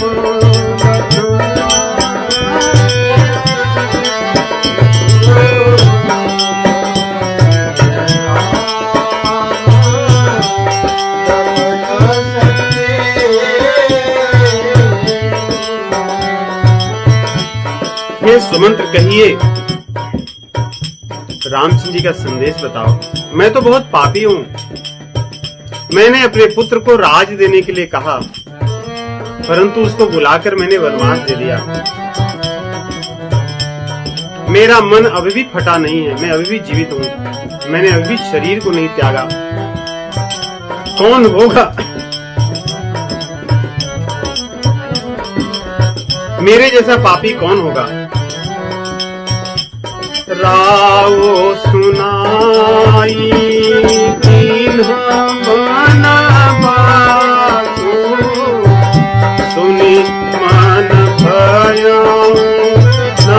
ये सुमंत्र कहिए, रामचंद्र जी का संदेश बताओ। मैं तो बहुत पापी हूं, मैंने अपने पुत्र को राज देने के लिए कहा, परंतु उसको बुलाकर मैंने वनवास दे दिया। मेरा मन अभी भी फटा नहीं है, मैं अभी भी जीवित हूं, मैंने अभी भी शरीर को नहीं त्यागा। कौन होगा मेरे जैसा पापी, कौन होगा? रावो सुनाई दीन्हा मन बासु, सुनि मन भयउ न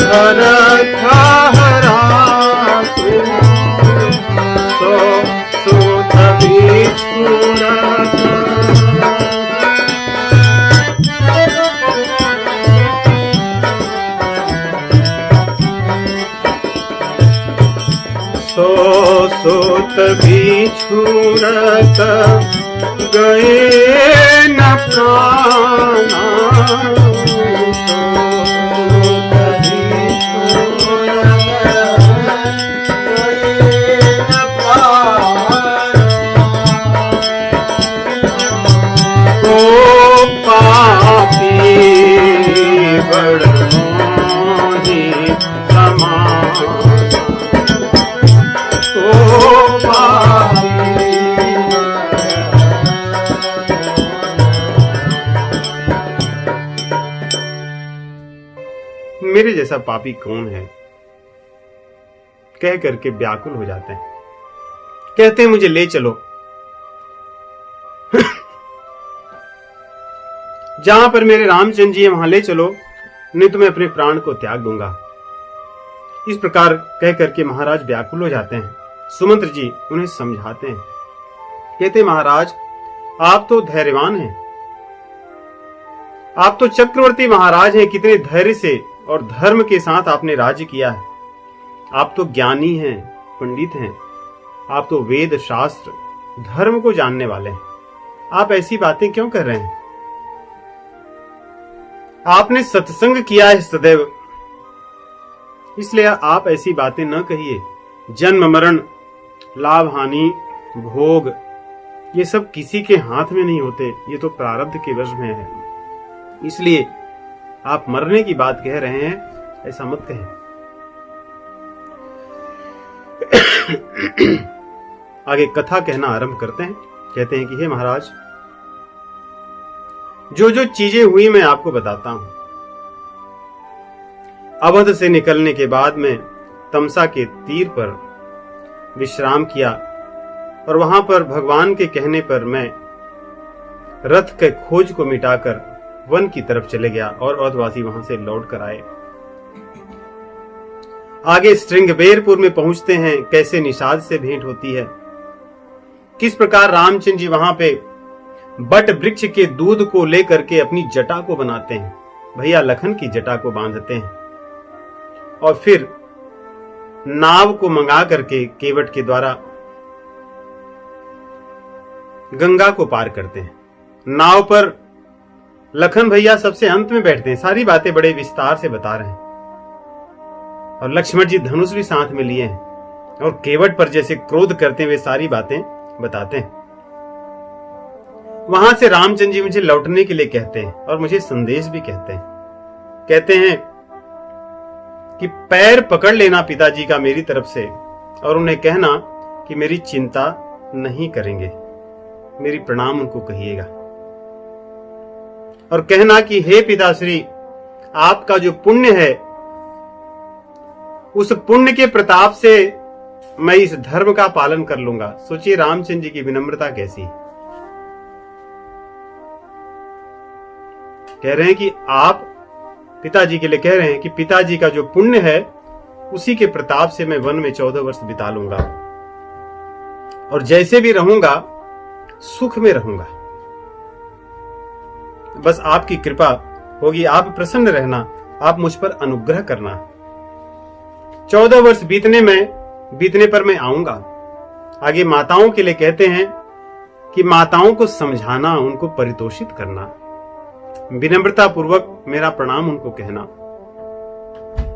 भरत हरासु, सो सुत बिछुड़त सोत बिछुड़त गए न प्राणा, सोत बिछुड़त गए न प्राणा, ओ पापी बड़ मोहि समान, मेरे जैसा पापी कौन है? कह करके व्याकुल हो जाते हैं, कहते हैं मुझे ले चलो जहां पर मेरे रामचंद्र जी है वहां ले चलो, नहीं तो मैं अपने प्राण को त्याग दूंगा। इस प्रकार कह करके महाराज व्याकुल हो जाते हैं। सुमंत्र जी उन्हें समझाते हैं, कहते महाराज आप तो धैर्यवान हैं, आप तो चक्रवर्ती महाराज हैं, कितने धैर्य से और धर्म के साथ आपने राज्य किया है, आप तो ज्ञानी हैं, पंडित हैं, आप तो वेद शास्त्र धर्म को जानने वाले हैं, आप ऐसी बातें क्यों कर रहे हैं? आपने सत्संग किया है सदैव, इसलिए आप ऐसी बातें न कहिए। जन्म मरण, लाभ हानि, भोग, ये सब किसी के हाथ में नहीं होते, ये तो प्रारब्ध के वश में है। इसलिए आप मरने की बात कह रहे हैं, ऐसा मत कहें। आगे कथा कहना आरंभ करते हैं। कहते हैं कि हे महाराज, जो जो चीजें हुई मैं आपको बताता हूं। अवध से निकलने के बाद में तमसा के तीर पर विश्राम किया और वहां पर भगवान के कहने पर मैं रथ के खोज को मिटाकर वन की तरफ चले गया और अवधवासी वहां से लौट कर आए। आगे श्रृंगबेरपुर में पहुंचते हैं। कैसे निषाद से भेंट होती है, किस प्रकार रामचंद्र जी वहां पे बट वृक्ष के दूध को लेकर के अपनी जटा को बनाते हैं, भैया लखन की जटा को बांधते हैं और फिर नाव को मंगा करके केवट के द्वारा गंगा को पार करते हैं। नाव पर लखन भैया सबसे अंत में बैठते हैं। सारी बातें बड़े विस्तार से बता रहे हैं और लक्ष्मण जी धनुष भी साथ में लिए हैं और केवट पर जैसे क्रोध करते हुए सारी बातें बताते हैं। वहां से रामचंद्र जी मुझे लौटने के लिए कहते हैं और मुझे संदेश भी कहते हैं। कहते हैं कि पैर पकड़ लेना पिताजी का मेरी तरफ से और उन्हें कहना कि मेरी चिंता नहीं करेंगे, मेरी प्रणाम उनको कहिएगा और कहना कि हे पिताश्री, आपका जो पुण्य है उस पुण्य के प्रताप से मैं इस धर्म का पालन कर लूंगा। सोचिए रामचंद्र जी की विनम्रता कैसी। कह रहे हैं कि आप पिताजी के लिए कह रहे हैं कि पिताजी का जो पुण्य है उसी के प्रताप से मैं वन में 14 वर्ष बिता लूंगा और जैसे भी रहूंगा सुख में रहूंगा। बस आपकी कृपा होगी, आप प्रसन्न रहना, आप मुझ पर अनुग्रह करना। 14 वर्ष बीतने पर मैं आऊंगा। आगे माताओं के लिए कहते हैं कि माताओं को समझाना, उनको परितोषित करना, विनम्रता पूर्वक मेरा प्रणाम उनको कहना।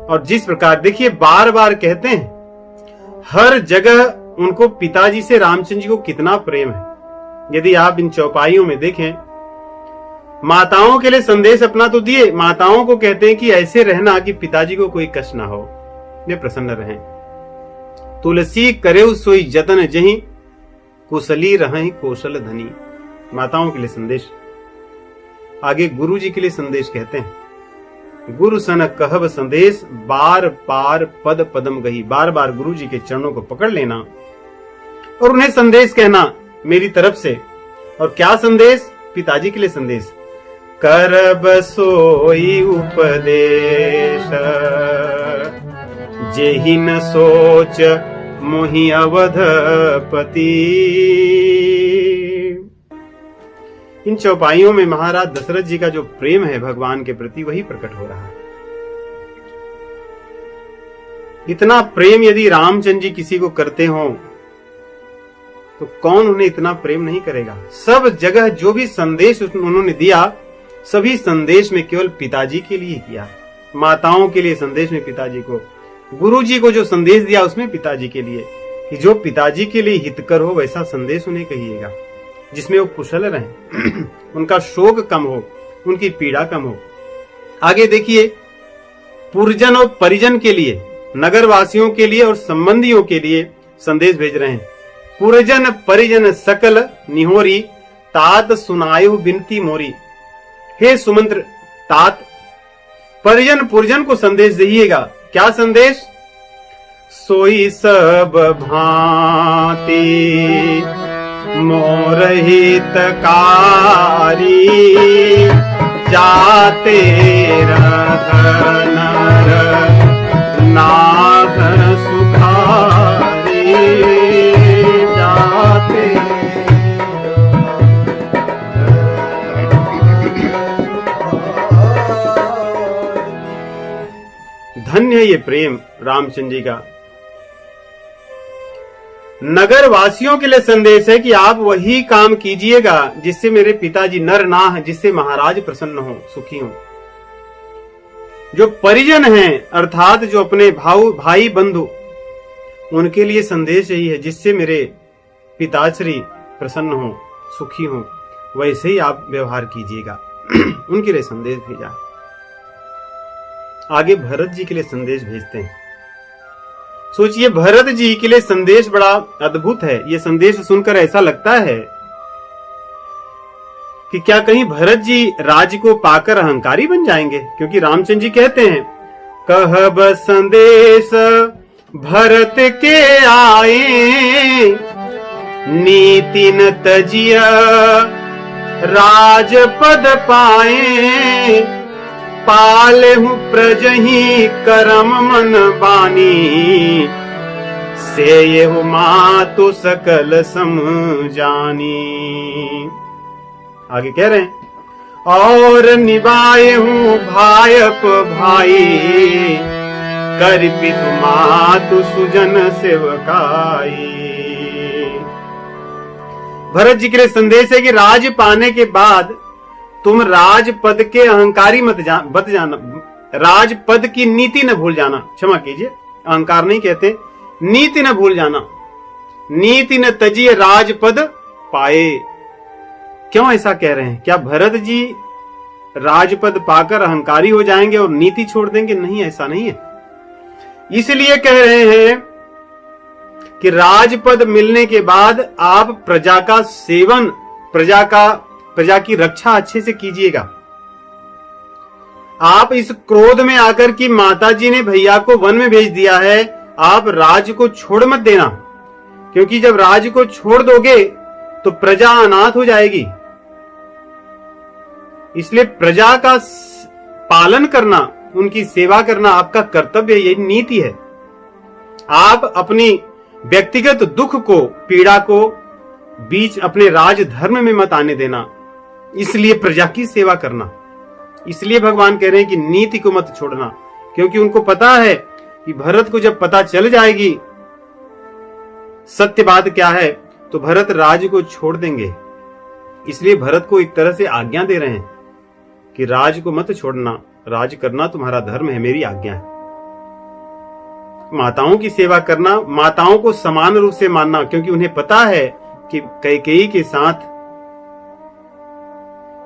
और जिस प्रकार देखिए बार बार कहते हैं, हर जगह उनको पिताजी से रामचंद्र जी को कितना प्रेम है। यदि आप इन चौपाइयों में देखें, माताओं के लिए संदेश अपना तो दिए, माताओं को कहते हैं कि ऐसे रहना कि पिताजी को कोई कष्ट ना हो, वे प्रसन्न रहें। तुलसी करे सोई जतन जही, कुशली रहें कौशल धनी। माताओं के लिए संदेश। आगे गुरु जी के लिए संदेश कहते हैं, गुरु सन कहब संदेश, बार बार पद पदम गही। बार बार गुरु जी के चरणों को पकड़ लेना और उन्हें संदेश कहना मेरी तरफ से। और क्या संदेश? पिताजी के लिए संदेश, करब सोई उपदेश, जेहि न सोच मोहि अवधपति। इन चौपाइयों में महाराज दशरथ जी का जो प्रेम है भगवान के प्रति वही प्रकट हो रहा है। इतना प्रेम यदि रामचंद्र जी किसी को करते हो तो कौन उन्हें इतना प्रेम नहीं करेगा। सब जगह जो भी संदेश उन्होंने दिया, सभी संदेश में केवल पिताजी के लिए किया। माताओं के लिए संदेश में पिताजी को, गुरु जी को जो संदेश दिया उसमें पिताजी के लिए, कि जो पिताजी के लिए हितकर हो वैसा संदेश उन्हें कहिएगा, जिसमें वो कुशल रहें, उनका शोक कम हो, उनकी पीड़ा कम हो। आगे देखिए, पुरजन और परिजन के लिए, नगरवासियों के लिए और संबंधियों के लिए संदेश भेज रहे हैं। पुरजन परिजन सकल निहोरी, तात सुनायो बिनती मोरी। हे सुमंत्र तात, परिजन पुरजन को संदेश दीजिएगा। क्या संदेश? सोई सब भांति मोर हितकारी, जाते रहन नाथ सुखारी, जाते। धन्य है ये प्रेम रामचंद्र जी का, नगर वासियों के लिए संदेश है कि आप वही काम कीजिएगा जिससे मेरे पिताजी नर नाह, जिससे महाराज प्रसन्न हो, सुखी हो। जो परिजन हैं अर्थात जो अपने भाई बंधु, उनके लिए संदेश यही है जिससे मेरे पिताश्री प्रसन्न हो, सुखी हो, वैसे ही आप व्यवहार कीजिएगा। उनके लिए संदेश भेजा। आगे भरत जी के लिए संदेश भेजते हैं। सोचिए, भरत जी के लिए संदेश बड़ा अद्भुत है। यह संदेश सुनकर ऐसा लगता है कि क्या कहीं भरत जी राज्य को पाकर अहंकारी बन जाएंगे, क्योंकि रामचंद्र जी कहते हैं, कहब संदेश भरत के आए, नीति न तजिया राजपद पाए, पालेहु प्रजहि करम मन बानी, से येहु मातु सकल समझानी। आगे कह रहे हैं, और निभाए हूं भायप भाई, कर पितु मातु सुजन सेवकाई। भरत जी के लिए संदेश है कि राज पाने के बाद तुम राजपद के अहंकारी मत जाना, राजपद की नीति न भूल जाना। क्षमा कीजिए, अहंकार नहीं कहते, नीति न भूल जाना। नीति न तजिए राजपद पाए। क्यों ऐसा कह रहे हैं? क्या भरत जी राजपद पाकर अहंकारी हो जाएंगे और नीति छोड़ देंगे? नहीं, ऐसा नहीं है। इसलिए कह रहे हैं कि राजपद मिलने के बाद आप प्रजा का सेवन, प्रजा की रक्षा अच्छे से कीजिएगा। आप इस क्रोध में आकर कि माताजी ने भैया को वन में भेज दिया है, आप राज्य को छोड़ मत देना, क्योंकि जब राज्य को छोड़ दोगे तो प्रजा अनाथ हो जाएगी। इसलिए प्रजा का पालन करना, उनकी सेवा करना आपका कर्तव्य, यही नीति है। आप अपनी व्यक्तिगत दुख को, पीड़ा को बीच अपने राज धर्म में मत आने देना, इसलिए प्रजा की सेवा करना। इसलिए भगवान कह रहे हैं कि नीति को मत छोड़ना, क्योंकि उनको पता है कि भरत को जब पता चल जाएगी सत्य बात क्या है, तो भरत राज को छोड़ देंगे। इसलिए भरत को एक तरह से आज्ञा दे रहे हैं कि राज को मत छोड़ना, राज करना तुम्हारा धर्म है, मेरी आज्ञा है। माताओं की सेवा करना, माताओं को समान रूप से मानना, क्योंकि उन्हें पता है कि कैकेयी के साथ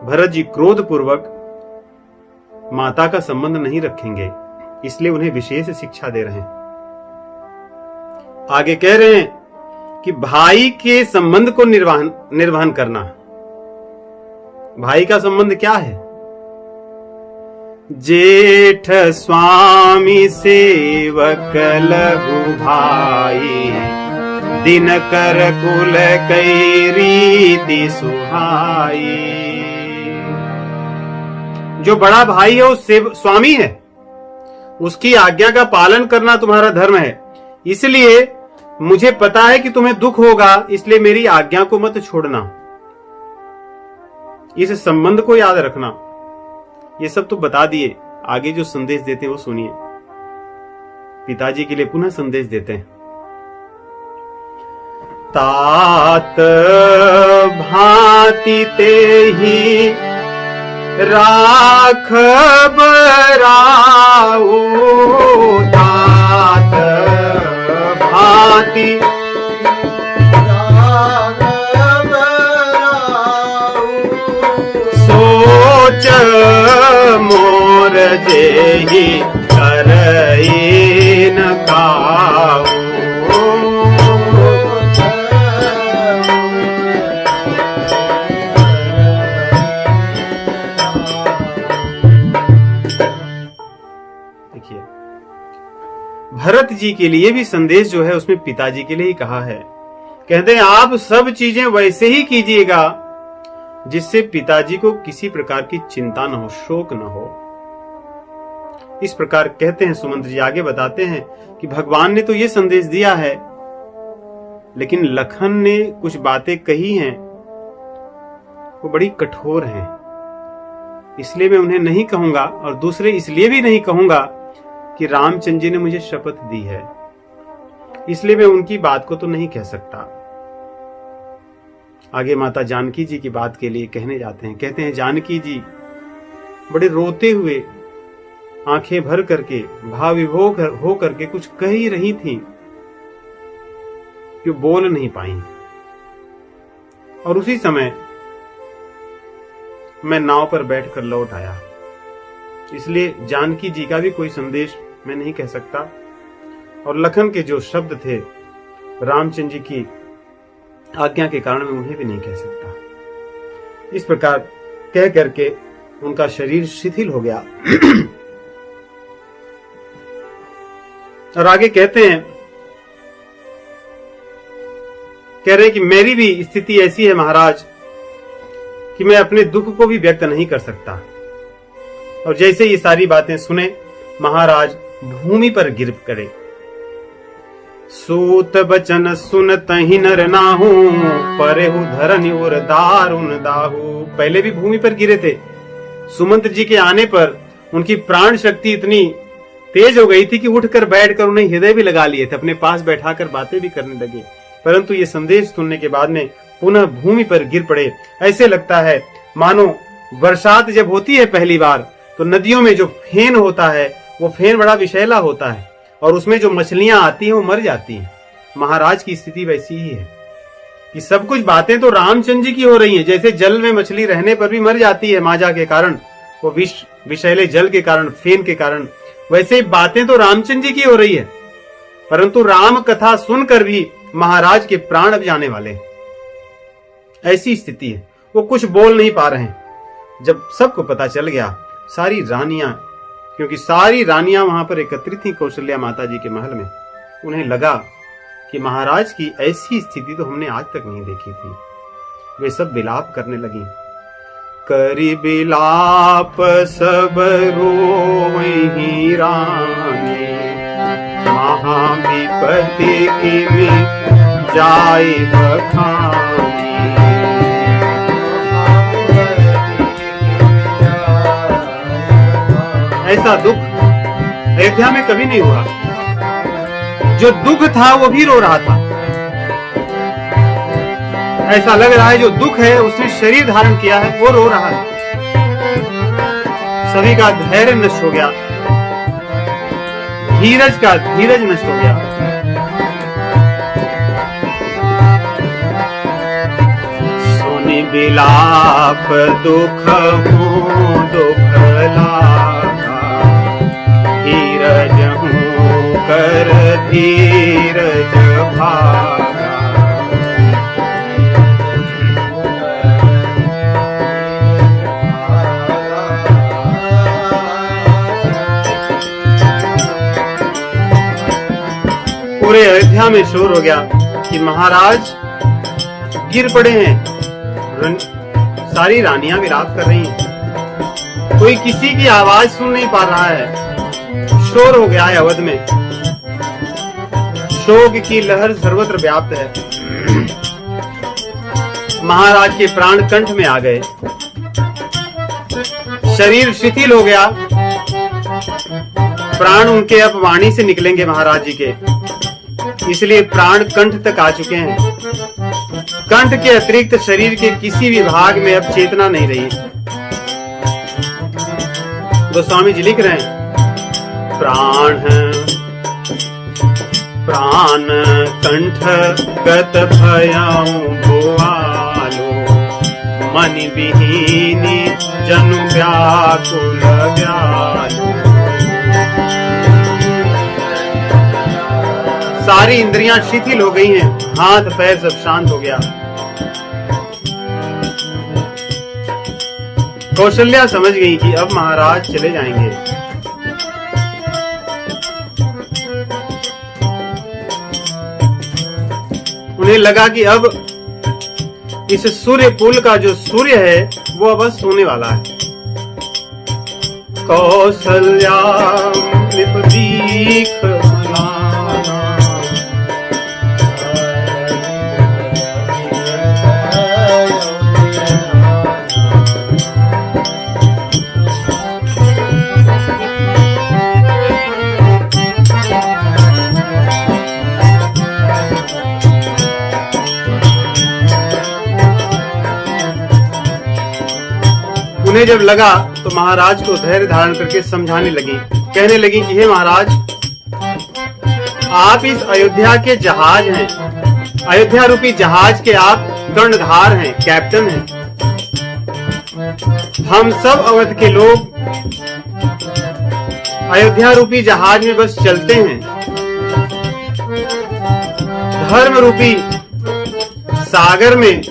भरत जी क्रोध पूर्वक माता का संबंध नहीं रखेंगे, इसलिए उन्हें विशेष शिक्षा दे रहे हैं। आगे कह रहे हैं कि भाई के संबंध को निर्वहन करना। भाई का संबंध क्या है? जेठ स्वामी सेवक लघु भाई, दिन कर कुल कई रीति सुहाई। जो बड़ा भाई है वो स्वामी है, उसकी आज्ञा का पालन करना तुम्हारा धर्म है। इसलिए मुझे पता है कि तुम्हें दुख होगा, इसलिए मेरी आज्ञा को मत छोड़ना। इस संबंध को याद रखना। ये सब तो बता दिए, आगे जो संदेश देते हैं वो सुनिए। पिताजी के लिए पुनः संदेश देते हैं। तात भांति ते ही राखब राऊ, तात भांति राखब राऊ, सोच मोर जेहि करई न काऊ। भरत जी के लिए भी संदेश जो है उसमें पिताजी के लिए ही कहा है। कहते हैं आप सब चीजें वैसे ही कीजिएगा जिससे पिताजी को किसी प्रकार की चिंता न हो, शोक न हो। इस प्रकार कहते हैं सुमंत्र जी। आगे बताते हैं कि भगवान ने तो ये संदेश दिया है, लेकिन लखन ने कुछ बातें कही हैं वो बड़ी कठोर हैं, इसलिए मैं उन्हें नहीं कहूंगा। और दूसरे इसलिए भी नहीं कहूंगा कि रामचंद्र जी ने मुझे शपथ दी है इसलिए मैं उनकी बात को तो नहीं कह सकता। आगे माता जानकी जी की बात के लिए कहने जाते हैं। कहते हैं, जानकी जी बड़े रोते हुए आंखें भर करके भाव विभोर हो करके कुछ कह ही रही थी, जो बोल नहीं पाई। और उसी समय मैं नाव पर बैठकर लौट आया। इसलिए जानकी जी का भी कोई संदेश मैं नहीं कह सकता, और लखन के जो शब्द थे रामचंद्र जी की आज्ञा के कारण मैं उन्हें भी नहीं कह सकता। इस प्रकार कह करके उनका शरीर शिथिल हो गया। और आगे कहते हैं, कह रहे कि मेरी भी स्थिति ऐसी है महाराज कि मैं अपने दुख को भी व्यक्त नहीं कर सकता। और जैसे ये सारी बातें सुने महाराज भूमि पर गिर पड़े। सूत बचन सुनत ही नर नाहू, परेहु धरनि उर दारुन दाहू। पहले भी भूमि पर गिरे थे। सुमंत जी के आने पर उनकी प्राण शक्ति इतनी तेज हो गई थी कि उठकर बैठकर उन्हें हृदय भी लगा लिए थे, अपने पास बैठाकर बातें भी करने लगे। परंतु ये संदेश सुनने के बाद में पुनः भूमि पर गिर पड़े। ऐसे लगता है मानो बरसात जब होती है पहली बार, तो नदियों में जो फेन होता है वो फेन बड़ा विषैला होता है, और उसमें जो मछलियां आती हैं वो मर जाती हैं। महाराज की स्थिति वैसी ही है कि सब कुछ बातें तो रामचंद्र जी की हो रही हैं। जैसे जल में मछली रहने पर भी मर जाती है माजा के कारण, वो विषैले जल के कारण, फेन के कारण, वैसे ही बातें तो रामचंद्र जी की हो रही है। परंतु राम कथा सुनकर भी महाराज के प्राण अब जाने वाले हैं। ऐसी स्थिति है, वो कुछ बोल नहीं पा रहे हैं। जब सबको पता चल गया, सारी रानियां, क्योंकि सारी रानियां वहां पर एकत्रित थी कौशल्या माता जी के महल में, उन्हें लगा कि महाराज की ऐसी स्थिति तो हमने आज तक नहीं देखी थी। वे सब विलाप करने लगी। करी विलाप सब रोई रानी, महाविपत्ति की जाए बखानी। ऐसा दुख अयोध्या में कभी नहीं हुआ। जो दुख था वो भी रो रहा था। ऐसा लग रहा है जो दुख है उसने शरीर धारण किया है, वो रो रहा है। सभी का धैर्य नष्ट हो गया, धीरज नष्ट हो गया। सुनि विलाप दुख हूँ दुख लागा, धीरज हूँ कर धीरज भागा। पूरे अयोध्या में शोर हो गया कि महाराज गिर पड़े हैं। सारी रानियां विलाप कर रही हैं। कोई किसी की आवाज सुन नहीं पा रहा है। शोर हो गया है अवध में। शोक की लहर सर्वत्र व्याप्त है। महाराज के प्राण कंठ में आ गए, शरीर शिथिल हो गया। प्राण उनके अब वाणी से निकलेंगे महाराज जी के, इसलिए प्राण कंठ तक आ चुके हैं। कंठ के अतिरिक्त शरीर के किसी भी भाग में अब चेतना नहीं रही। गोस्वामी जी लिख रहे हैं, प्राण कंठ गत भयउ भुआलो, मन विहीनी जनु व्याकुल व्यालो। सारी इंद्रियां शिथिल हो गई हैं, हाथ पैर सब शांत हो गया। कौशल्या समझ गई कि अब महाराज चले जाएंगे। उन्हें लगा कि अब इस सूर्य कुल का जो सूर्य है वो अब सोने वाला है। कौशल्या दीख उन्हें जब लगा तो महाराज को धैर्य धारण करके समझाने लगी, कहने लगी कि हे महाराज, आप इस अयोध्या के जहाज हैं, अयोध्या रूपी जहाज के आप कर्णधार हैं, कैप्टन हैं। हम सब अवध के लोग अयोध्या रूपी जहाज में बस चलते हैं, धर्म रूपी सागर में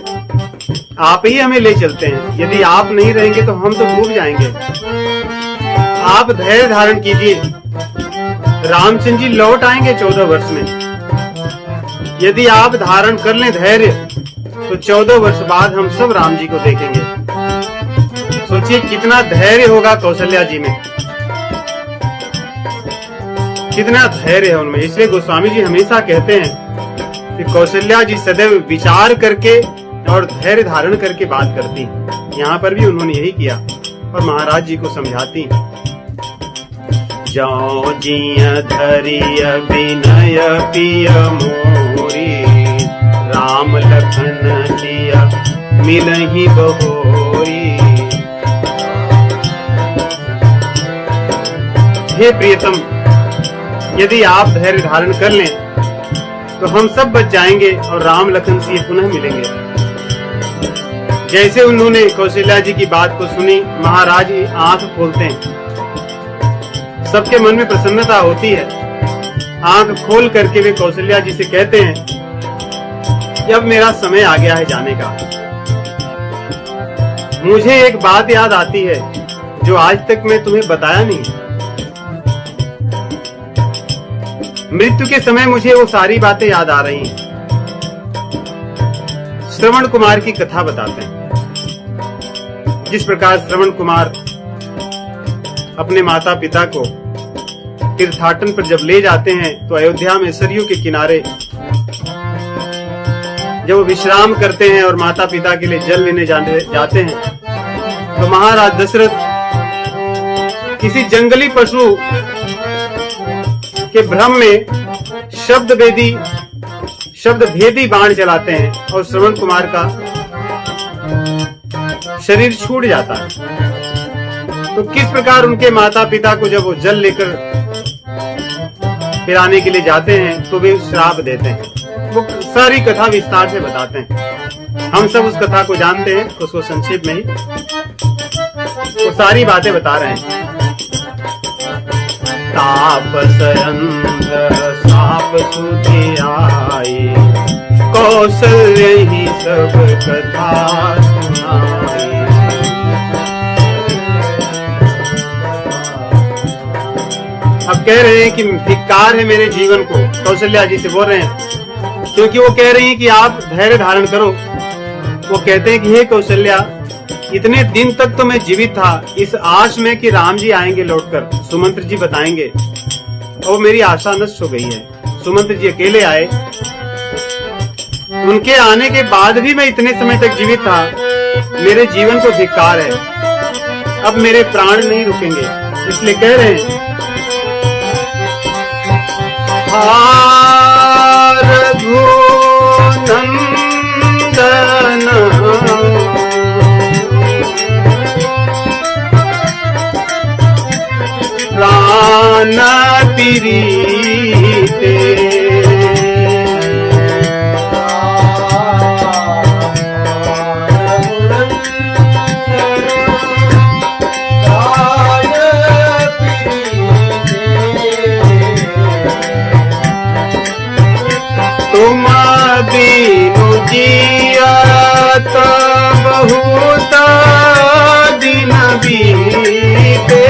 आप ही हमें ले चलते हैं। यदि आप नहीं रहेंगे तो हम तो डूब जाएंगे। आप धैर्य धारण कीजिए, रामचंद्र जी लौट आएंगे 14 वर्ष में। यदि आप धारण कर लें धैर्य तो 14 वर्ष बाद हम सब राम जी को देखेंगे। सोचिए कितना धैर्य होगा कौशल्या जी में, कितना धैर्य है उनमें। इसलिए गोस्वामी जी हमेशा कहते हैं कि कौशल्या जी सदैव विचार करके और धैर्य धारण करके बात करती। यहाँ पर भी उन्होंने यही किया और महाराज जी को समझाती। जौ जिय धरिय विनय पिय मोरी, राम लखन जिय मिलहि बहोरी। हे प्रियतम, यदि आप धैर्य धारण कर लें तो हम सब बच जाएंगे और राम लखन से पुनः मिलेंगे। जैसे उन्होंने कौशल्या जी की बात को सुनी, महाराज आंख खोलते हैं। सबके मन में प्रसन्नता होती है। आंख खोल करके वे कौशल्या जी से कहते हैं कि अब मेरा समय आ गया है जाने का। मुझे एक बात याद आती है जो आज तक मैं तुम्हें बताया नहीं। मृत्यु के समय मुझे वो सारी बातें याद आ रही हैं। श्रवण कुमार की कथा बताते हैं। जिस प्रकार श्रवण कुमार अपने माता पिता को तीर्थाटन पर जब ले जाते हैं तो अयोध्या में सरयू के किनारे जब वो विश्राम करते हैं और माता पिता के लिए जल लेने जाते हैं तो महाराज दशरथ किसी जंगली पशु के भ्रम में शब्द भेदी बाण चलाते हैं और श्रवण कुमार का शरीर छूट जाता है। तो किस प्रकार उनके माता पिता को जब वो जल लेकर पिलाने के लिए जाते हैं तो वे श्राप देते हैं। वो सारी कथा विस्तार से बताते हैं। हम सब उस कथा को जानते हैं, उसको संक्षेप में ही वो सारी बातें बता रहे हैं। तापस अंध साप सुधि आई, कौशल्य ही सब कथा सुनाई। अब कह रहे हैं कि धिक्कार है मेरे जीवन को, कौशल्या जी से बोल रहे हैं, क्योंकि वो कह रही हैं कि आप धैर्य धारण करो। वो कहते हैं कि हे कौशल्या, इतने दिन तक तो मैं जीवित था इस आश में कि राम जी आएंगे लौटकर, सुमंत्र जी बताएंगे, और मेरी आशा नष्ट हो गई है। सुमंत्र जी अकेले आए, उनके आने के बाद भी मैं इतने समय तक जीवित था। मेरे जीवन को धिक्कार है, अब मेरे प्राण नहीं रुकेंगे। इसलिए कह रहे हैं प्राण पीरीते तुम दीनु जियत बहुत दिन बीते,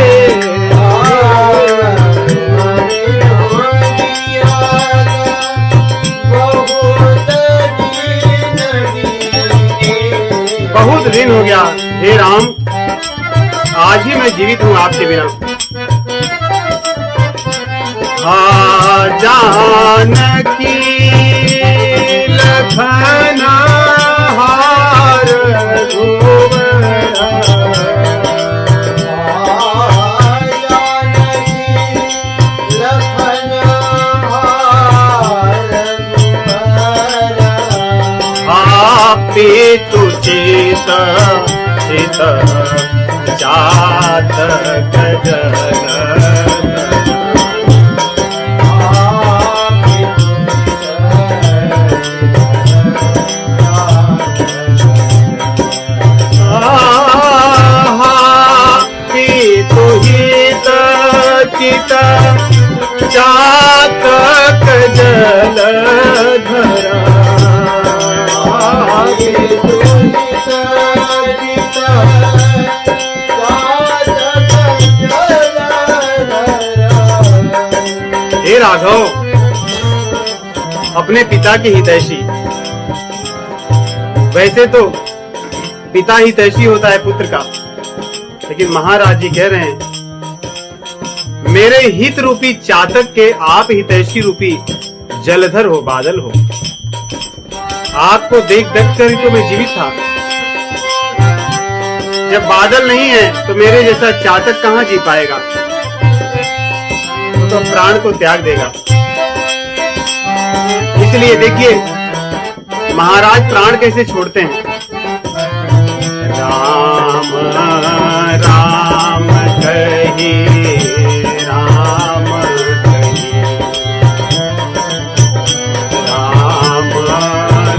बहुत दिन हो गया हे राम, आज ही मैं जीवित हूँ आपके बिना। जानकी लखन हार पेतु चेत दुहित चातक जलधर चित चातक जलधरा हे राघव, अपने पिता के हितैषी। वैसे तो पिता हितैषी होता है पुत्र का, लेकिन महाराज जी कह रहे हैं मेरे हित रूपी चातक के आप हितैषी रूपी जलधर हो, बादल हो। आपको देख कर ही तो मैं जीवित था। जब बादल नहीं है तो मेरे जैसा चातक कहां जी पाएगा? वो तो प्राण को त्याग देगा। इसलिए देखिए महाराज प्राण कैसे छोड़ते हैं। राम राम कही राम कही, राम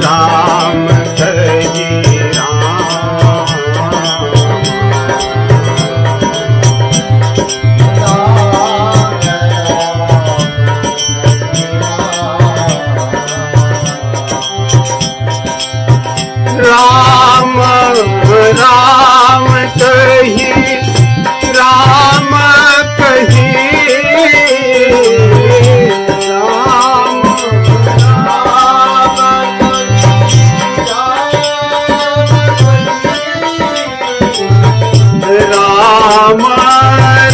राम कही राम राम कही राम कही राम राम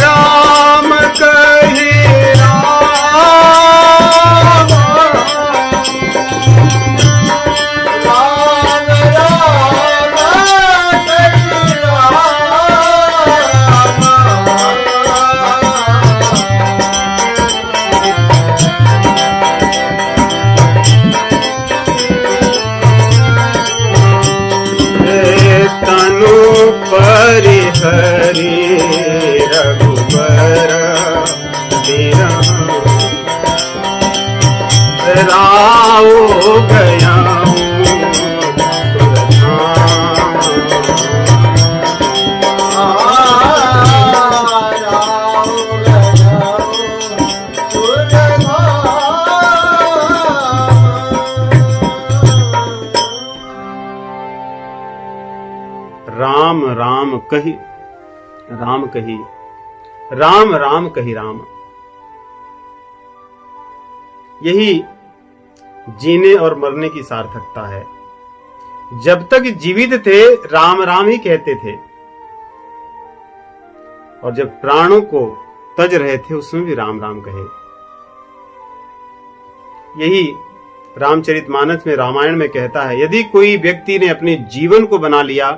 राम कही हरि रघुबर राव गया राम राम कही राम कही राम राम कही राम। यही जीने और मरने की सार्थकता है। जब तक जीवित थे राम राम ही कहते थे, और जब प्राणों को तज रहे थे उसमें भी राम राम कहे। यही रामचरितमानस में रामायण में कहता है, यदि कोई व्यक्ति ने अपने जीवन को बना लिया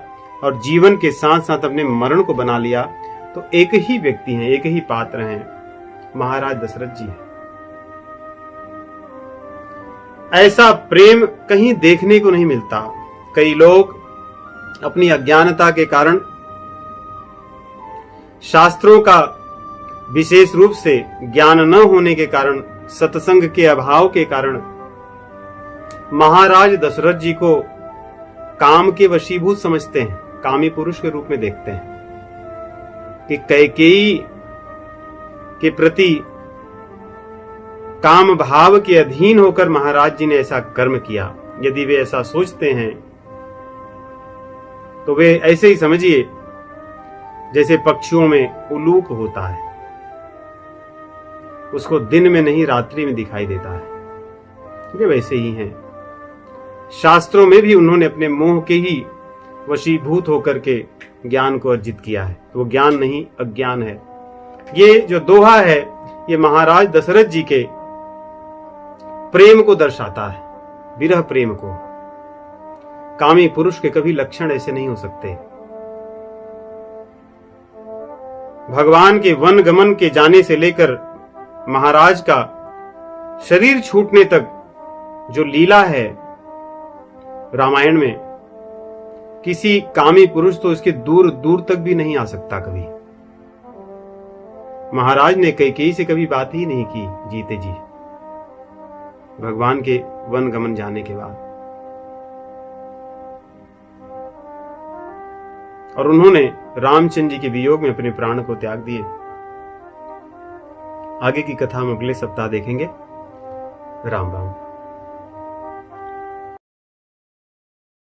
और जीवन के साथ साथ अपने मरण को बना लिया तो एक ही व्यक्ति हैं, एक ही पात्र हैं, महाराज दशरथ जी हैं। ऐसा प्रेम कहीं देखने को नहीं मिलता। कई लोग अपनी अज्ञानता के कारण, शास्त्रों का विशेष रूप से ज्ञान न होने के कारण, सत्संग के अभाव के कारण महाराज दशरथ जी को काम के वशीभूत समझते हैं, कामी पुरुष के रूप में देखते हैं कि कैकेयी के प्रति काम भाव के अधीन होकर महाराज जी ने ऐसा कर्म किया। यदि वे ऐसा सोचते हैं तो वे ऐसे ही समझिए जैसे पक्षियों में उलूक होता है, उसको दिन में नहीं रात्रि में दिखाई देता है। वे वैसे ही हैं। शास्त्रों में भी उन्होंने अपने मोह के ही वशीभूत होकर के ज्ञान को अर्जित किया है। वो ज्ञान नहीं, अज्ञान है। ये जो दोहा है ये महाराज दशरथ जी के प्रेम को दर्शाता है, विरह प्रेम को। कामी पुरुष के कभी लक्षण ऐसे नहीं हो सकते। भगवान के वन गमन के जाने से लेकर महाराज का शरीर छूटने तक जो लीला है रामायण में, किसी कामी पुरुष तो उसके दूर दूर तक भी नहीं आ सकता कभी। महाराज ने कैकेयी से कभी बात ही नहीं की जीते जी, भगवान के वन गमन जाने के बाद। और उन्होंने रामचंद्र जी के वियोग में अपने प्राण को त्याग दिए। आगे की कथा हम अगले सप्ताह देखेंगे। राम राम।